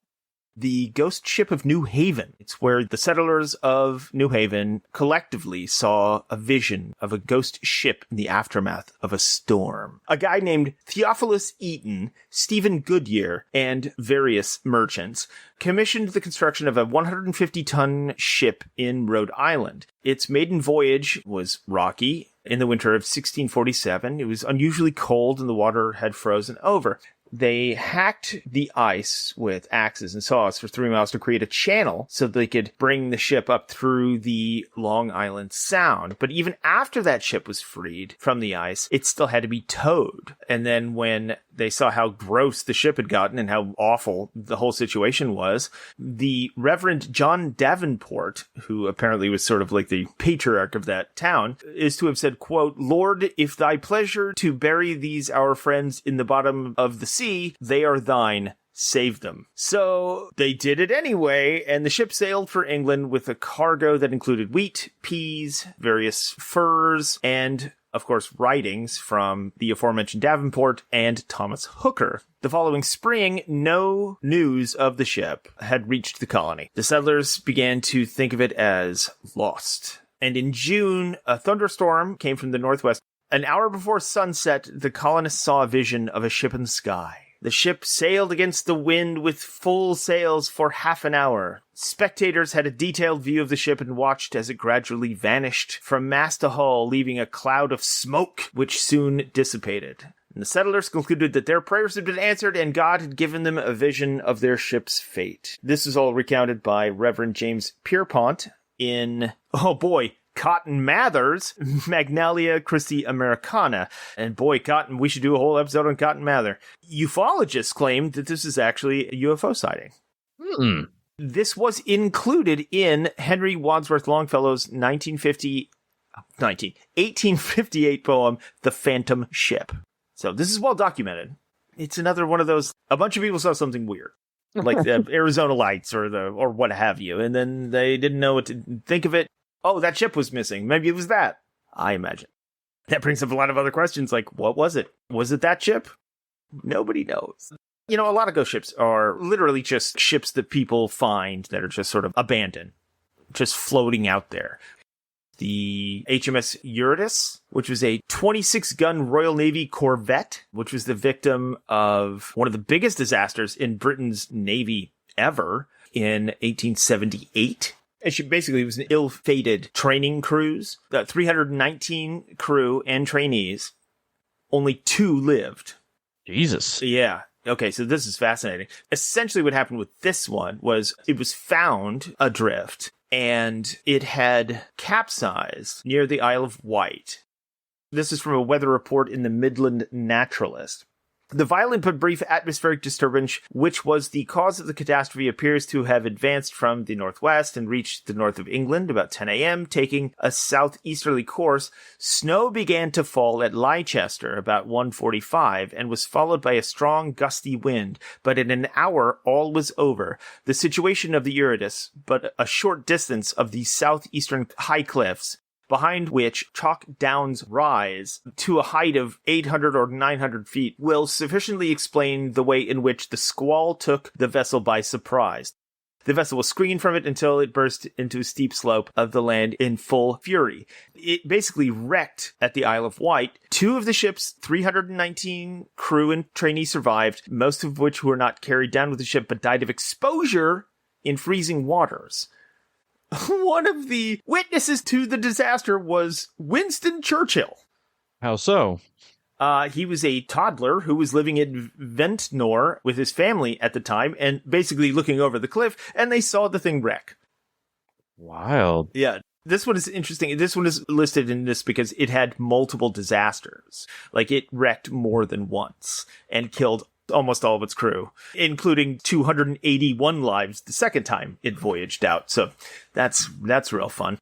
The ghost ship of New Haven. It's where the settlers of New Haven collectively saw a vision of a ghost ship in the aftermath of a storm. A guy named Theophilus Eaton, Stephen Goodyear, and various merchants commissioned the construction of a 150-ton ship in Rhode Island. Its maiden voyage was rocky. In the winter of 1647, it was unusually cold and the water had frozen over. They hacked the ice with axes and saws for 3 miles to create a channel so they could bring the ship up through the Long Island Sound. But even after that ship was freed from the ice, it still had to be towed. And then when they saw how gross the ship had gotten and how awful the whole situation was, the Reverend John Davenport, who apparently was sort of like the patriarch of that town, is to have said, quote, "Lord, if thy pleasure to bury these our friends in the bottom of the sea, they are thine. Save them." So they did it anyway, and the ship sailed for England with a cargo that included wheat, peas, various furs, and, of course, writings from the aforementioned Davenport and Thomas Hooker. The following spring, no news of the ship had reached the colony. The settlers began to think of it as lost. And in June, a thunderstorm came from the northwest. An hour before sunset, the colonists saw a vision of a ship in the sky. The ship sailed against the wind with full sails for half an hour. Spectators had a detailed view of the ship and watched as it gradually vanished from mast to hull, leaving a cloud of smoke, which soon dissipated. And the settlers concluded that their prayers had been answered and God had given them a vision of their ship's fate. This is all recounted by Reverend James Pierpont in, oh boy, Cotton Mather's Magnalia Christi Americana. And boy, Cotton, we should do a whole episode on Cotton Mather. Ufologists claimed that this is actually a UFO sighting. This was included in Henry Wadsworth Longfellow's 1858 poem, The Phantom Ship. So this is well documented. It's another one of those, a bunch of people saw something weird, like the Arizona Lights or what have you, and then they didn't know what to think of it. Oh, that ship was missing. Maybe it was that, I imagine. That brings up a lot of other questions, like, what was it? Was it that ship? Nobody knows. A lot of ghost ships are literally just ships that people find that are just sort of abandoned, just floating out there. The HMS Eurydice, which was a 26-gun Royal Navy corvette, which was the victim of one of the biggest disasters in Britain's Navy ever in 1878. And she basically was an ill-fated training cruise. 319 crew and trainees. Only 2 lived. Jesus. Yeah. Okay, so this is fascinating. Essentially what happened with this one was it was found adrift, and it had capsized near the Isle of Wight. This is from a weather report in the Midland Naturalist. The violent but brief atmospheric disturbance, which was the cause of the catastrophe, appears to have advanced from the northwest and reached the north of England about 10 a.m., taking a southeasterly course. Snow began to fall at Leicester about 1:45 and was followed by a strong gusty wind, but in an hour all was over. The situation of the Eurydice, but a short distance of the southeastern high cliffs, behind which chalk downs rise to a height of 800 or 900 feet, will sufficiently explain the way in which the squall took the vessel by surprise. The vessel was screened from it until it burst into a steep slope of the land in full fury. It basically wrecked at the Isle of Wight. 2 of the ship's 319 crew and trainees survived, most of which were not carried down with the ship but died of exposure in freezing waters. One of the witnesses to the disaster was Winston Churchill. How so? He was a toddler who was living in Ventnor with his family at the time and basically looking over the cliff, and they saw the thing wreck. Wild. Yeah. This one is interesting. This one is listed in this because it had multiple disasters. Like, it wrecked more than once and killed almost all of its crew, including 281 lives the second time it voyaged out. So that's real fun.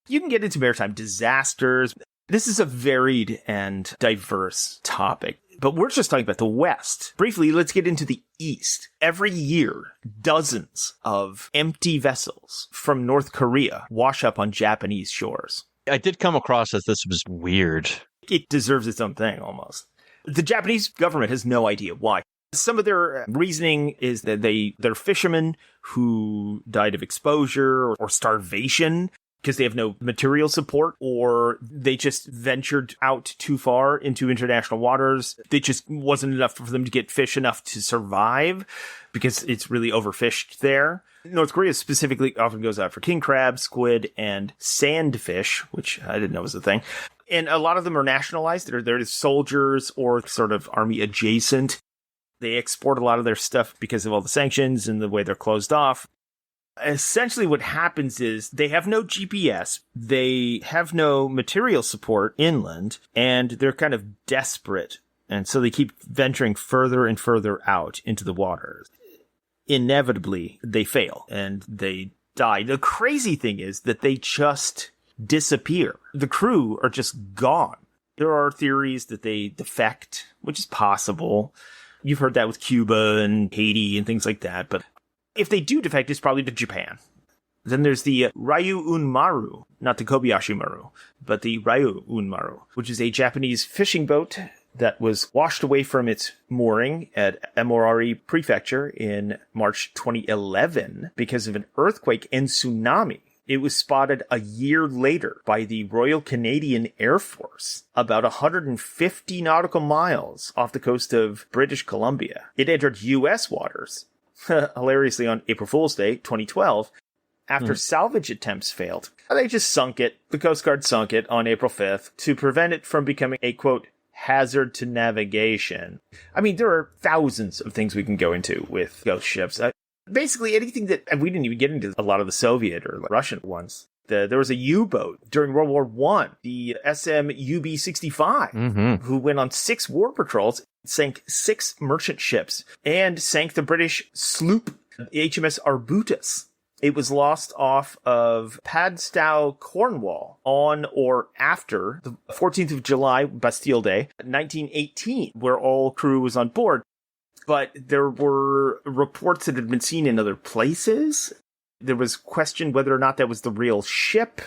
You can get into maritime disasters. This is a varied and diverse topic, but we're just talking about the West. Briefly, let's get into the East. Every year, dozens of empty vessels from North Korea wash up on Japanese shores. I did come across as this was weird. It deserves its own thing, almost. The Japanese government has no idea why. Some of their reasoning is that they're fishermen who died of exposure or starvation, because they have no material support, or they just ventured out too far into international waters. It just wasn't enough for them to get fish enough to survive because it's really overfished there. North Korea specifically often goes out for king crab, squid, and sandfish, which I didn't know was a thing. And a lot of them are nationalized. They're soldiers or sort of army adjacent. They export a lot of their stuff because of all the sanctions and the way they're closed off. Essentially what happens is they have no GPS, they have no material support inland, and they're kind of desperate. And so they keep venturing further and further out into the waters. Inevitably, they fail and they die. The crazy thing is that they just disappear. The crew are just gone. There are theories that they defect, which is possible. You've heard that with Cuba and Haiti and things like that, but if they do defect, it's probably to Japan. Then there's the Ryu Unmaru, not the Kobayashi Maru, but the Ryu Unmaru, which is a Japanese fishing boat that was washed away from its mooring at Emorari Prefecture in March 2011 because of an earthquake and tsunami. It was spotted a year later by the Royal Canadian Air Force, about 150 nautical miles off the coast of British Columbia. It entered U.S. waters, hilariously on April Fool's Day, 2012, after salvage attempts failed. They just sunk it. The Coast Guard sunk it on April 5th to prevent it from becoming a, quote, hazard to navigation. I mean, there are thousands of things we can go into with ghost ships. Basically, anything that, and we didn't even get into a lot of the Soviet or Russian ones. There was a U-boat during World War I, the SM UB-65, who went on 6 war patrols, sank 6 merchant ships, and sank the British sloop, HMS Arbutus. It was lost off of Padstow, Cornwall, on or after the 14th of July, Bastille Day, 1918, where all crew was on board. But there were reports that had been seen in other places. There was question whether or not that was the real ship.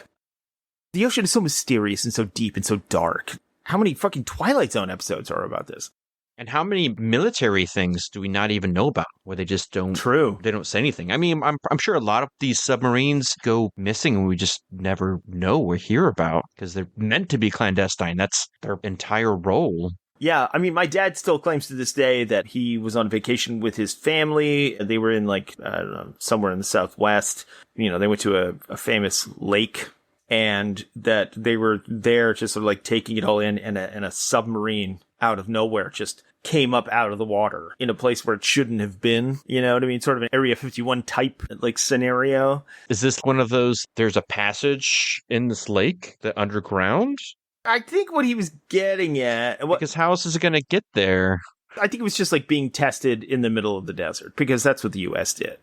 The ocean is so mysterious and so deep and so dark. How many fucking Twilight Zone episodes are about this? And how many military things do we not even know about where they just don't They don't say anything. I mean, I'm sure a lot of these submarines go missing and we just never know or hear about because they're meant to be clandestine. That's their entire role. Yeah, I mean, my dad still claims to this day that he was on vacation with his family. They were in, like, I don't know, somewhere in the Southwest. You know, they went to a famous lake, and that they were there just sort of like taking it all in, and a submarine out of nowhere just came up out of the water in a place where it shouldn't have been. You know what I mean? Sort of an Area 51 type, like, scenario. Is this one of those, there's a passage in this lake, the underground? I think what he was getting at... Because how else is it going to get there? I think it was just like being tested in the middle of the desert, because that's what the U.S. did.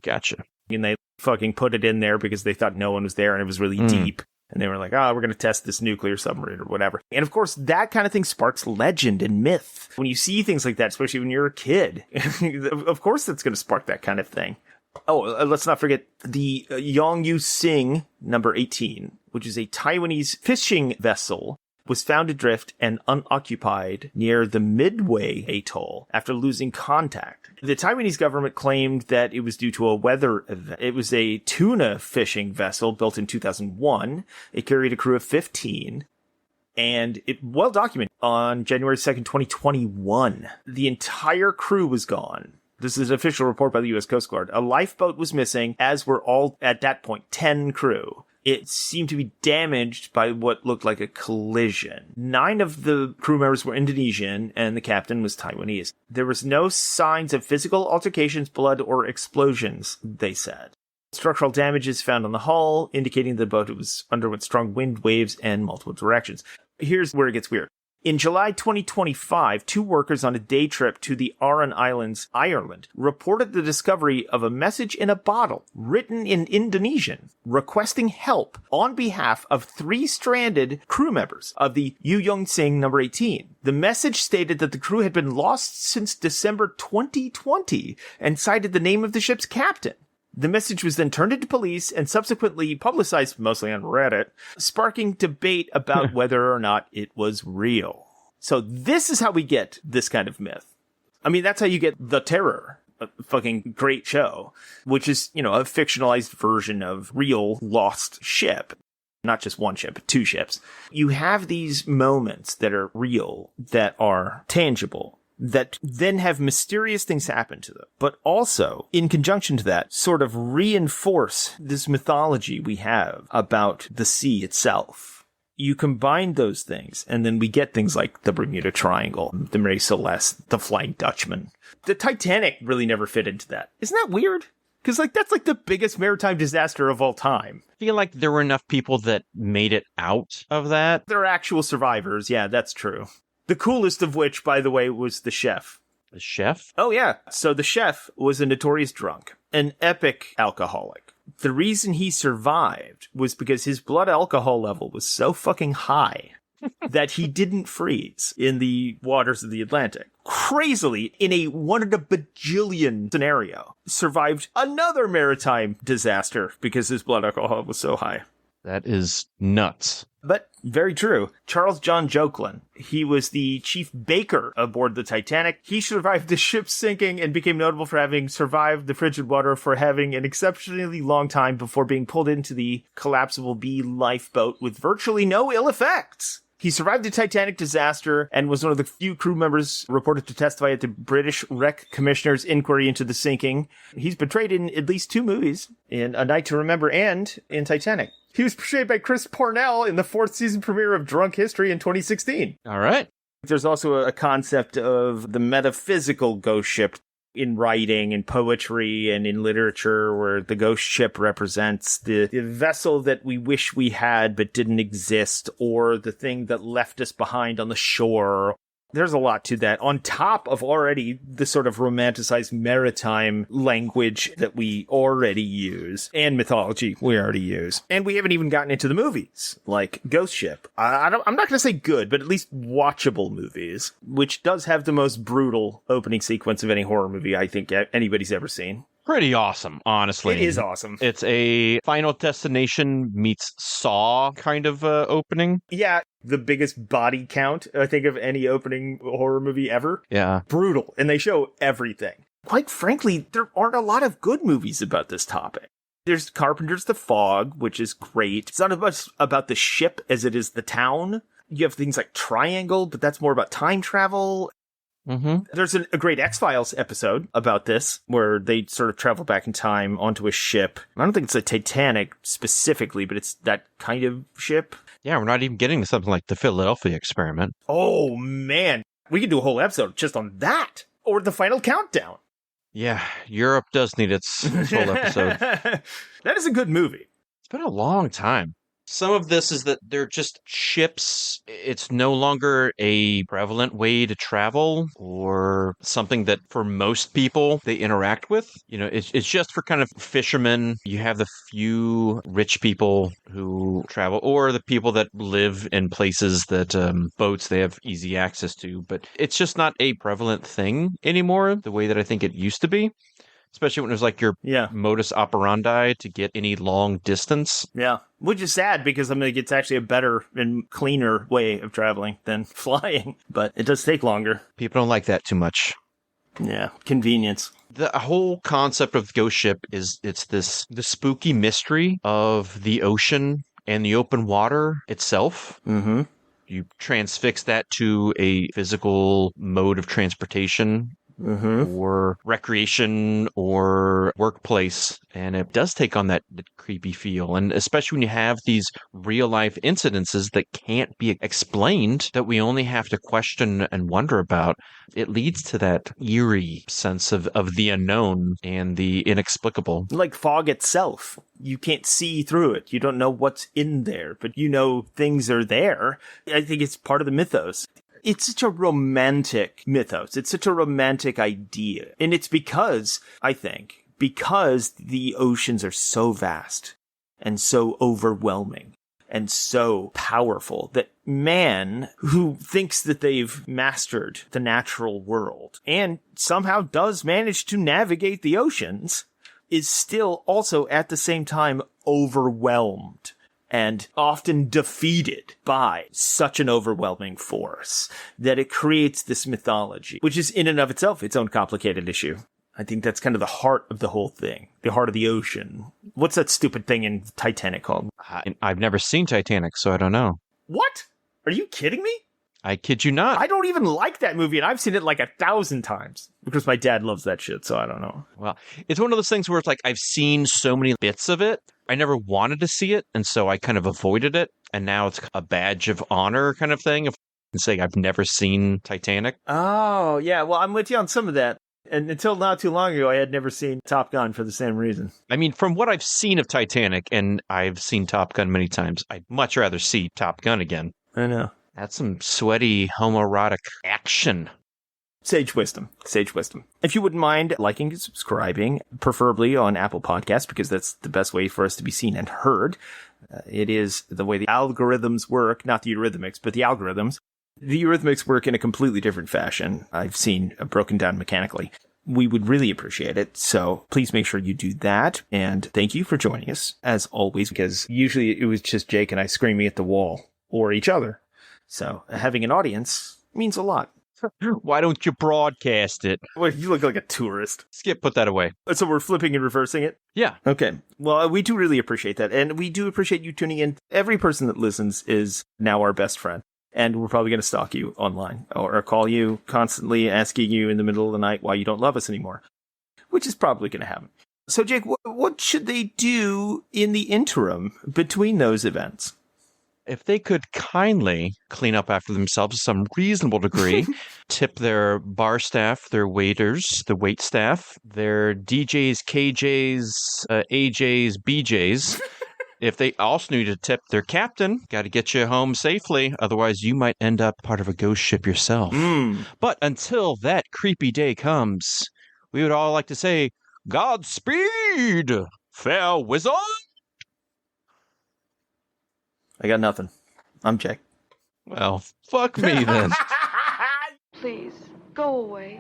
Gotcha. And they fucking put it in there because they thought no one was there and it was really deep. And they were like, we're going to test this nuclear submarine or whatever. And of course, that kind of thing sparks legend and myth. When you see things like that, especially when you're a kid, of course that's going to spark that kind of thing. Oh, let's not forget the Yongyu Sing number 18, which is a Taiwanese fishing vessel, was found adrift and unoccupied near the Midway Atoll after losing contact. The Taiwanese government claimed that it was due to a weather event. It was a tuna fishing vessel built in 2001. It carried a crew of 15. And it well documented on January 2nd, 2021. The entire crew was gone. This is an official report by the U.S. Coast Guard. A lifeboat was missing, as were all, at that point, 10 crew. It seemed to be damaged by what looked like a collision. 9 of the crew members were Indonesian, and the captain was Taiwanese. There was no signs of physical altercations, blood, or explosions, they said. Structural damages found on the hull, indicating the boat underwent strong wind waves and multiple directions. Here's where it gets weird. In July 2025, 2 workers on a day trip to the Aran Islands, Ireland, reported the discovery of a message in a bottle written in Indonesian, requesting help on behalf of 3 stranded crew members of the Yu Sing number 18. The message stated that the crew had been lost since December 2020 and cited the name of the ship's captain. The message was then turned into police and subsequently publicized, mostly on Reddit, sparking debate about whether or not it was real. So this is how we get this kind of myth. I mean, that's how you get The Terror, a fucking great show, which is, a fictionalized version of real lost ship. Not just one ship, but 2 ships. You have these moments that are real, that are tangible, that then have mysterious things happen to them, but also, in conjunction to that, sort of reinforce this mythology we have about the sea itself. You combine those things, and then we get things like the Bermuda Triangle, the Mary Celeste, the Flying Dutchman. The Titanic really never fit into that. Isn't that weird? Because, that's the biggest maritime disaster of all time. I feel like there were enough people that made it out of that. There are actual survivors, yeah, that's true. The coolest of which, by the way, was the chef. The chef? Oh, yeah. So the chef was a notorious drunk, an epic alcoholic. The reason he survived was because his blood alcohol level was so fucking high that he didn't freeze in the waters of the Atlantic. Crazily, in a 1 in a bajillion scenario, survived another maritime disaster because his blood alcohol was so high. That is nuts. But very true. Charles John Jocelyn, he was the chief baker aboard the Titanic. He survived the ship's sinking and became notable for having survived the frigid water for having an exceptionally long time before being pulled into the collapsible B lifeboat with virtually no ill effects. He survived the Titanic disaster and was one of the few crew members reported to testify at the British Wreck Commissioner's inquiry into the sinking. He's portrayed in at least 2 movies, in A Night to Remember and in Titanic. He was portrayed by Chris Parnell in the 4th season premiere of Drunk History in 2016. All right. There's also a concept of the metaphysical ghost ship in writing and poetry and in literature, where the ghost ship represents the vessel that we wish we had but didn't exist, or the thing that left us behind on the shore. There's a lot to that, on top of already the sort of romanticized maritime language that we already use, and mythology we already use. And we haven't even gotten into the movies, like Ghost Ship. I'm not going to say good, but at least watchable movies, which does have the most brutal opening sequence of any horror movie I think anybody's ever seen. Pretty awesome, honestly. It is awesome. It's a Final Destination meets Saw kind of opening. Yeah, the biggest body count, I think, of any opening horror movie ever. Yeah. Brutal. And they show everything. Quite frankly, there aren't a lot of good movies about this topic. There's Carpenter's The Fog, which is great. It's not as much about the ship as it is the town. You have things like Triangle, but that's more about time travel. Mm-hmm. There's a great X-Files episode about this, where they sort of travel back in time onto a ship. I don't think it's a Titanic specifically, but it's that kind of ship. Yeah, we're not even getting to something like the Philadelphia Experiment. Oh, man. We could do a whole episode just on that. Or the Final Countdown. Yeah, Europe does need its whole episode. That is a good movie. It's been a long time. Some of this is that they're just ships. It's no longer a prevalent way to travel or something that for most people they interact with. It's just for kind of fishermen. You have the few rich people who travel, or the people that live in places that boats they have easy access to. But it's just not a prevalent thing anymore, the way that I think it used to be. Especially when it was like your modus operandi to get any long distance. Yeah. Which is sad because it's actually a better and cleaner way of traveling than flying, but it does take longer. People don't like that too much. Yeah, convenience. The whole concept of the ghost ship is the spooky mystery of the ocean and the open water itself. Mm-hmm. You transfix that to a physical mode of transportation or recreation or workplace, and it does take on that creepy feel. And especially when you have these real life incidences that can't be explained, that we only have to question and wonder about, it leads to that eerie sense of the unknown and the inexplicable. Like fog itself. You can't see through it. You don't know what's in there, but you know things are there. I think it's part of the mythos. It's such a romantic mythos. It's such a romantic idea. And it's because the oceans are so vast and so overwhelming and so powerful that man, who thinks that they've mastered the natural world and somehow does manage to navigate the oceans, is still also at the same time overwhelmed and often defeated by such an overwhelming force that it creates this mythology, which is in and of itself its own complicated issue. I think that's kind of the heart of the whole thing, the heart of the ocean. What's that stupid thing in Titanic called? I've never seen Titanic, so I don't know. What? Are you kidding me? I kid you not. I don't even like that movie, and I've seen it like 1,000 times because my dad loves that shit, so I don't know. Well, it's one of those things where it's like I've seen so many bits of it. I never wanted to see it, and so I kind of avoided it. And now it's a badge of honor kind of thing of saying I've never seen Titanic. Oh, yeah. Well, I'm with you on some of that. And until not too long ago, I had never seen Top Gun for the same reason. I mean, from what I've seen of Titanic, and I've seen Top Gun many times, I'd much rather see Top Gun again. I know. That's some sweaty homoerotic action. Sage wisdom. Sage wisdom. If you wouldn't mind liking and subscribing, preferably on Apple Podcasts, because that's the best way for us to be seen and heard. It is the way the algorithms work, not the eurythmics, but the algorithms. The eurythmics work in a completely different fashion. I've seen broken down mechanically. We would really appreciate it. So please make sure you do that. And thank you for joining us, as always, because usually it was just Jake and I screaming at the wall or each other. So having an audience means a lot. Why don't you broadcast it? Well, you look like a tourist. Skip, put that away. So we're flipping and reversing it? Yeah. Okay. Well, we do really appreciate that. And we do appreciate you tuning in. Every person that listens is now our best friend. And we're probably going to stalk you online or call you constantly, asking you in the middle of the night why you don't love us anymore, which is probably going to happen. So, Jake, what should they do in the interim between those events? If they could kindly clean up after themselves to some reasonable degree, tip their bar staff, their waiters, the wait staff, their DJs, KJs, AJs, BJs. If they also need to tip their captain, got to get you home safely. Otherwise, you might end up part of a ghost ship yourself. But until that creepy day comes, we would all like to say, Godspeed, fair wizard. I got nothing. I'm Jake. Well, fuck me then. Please, go away.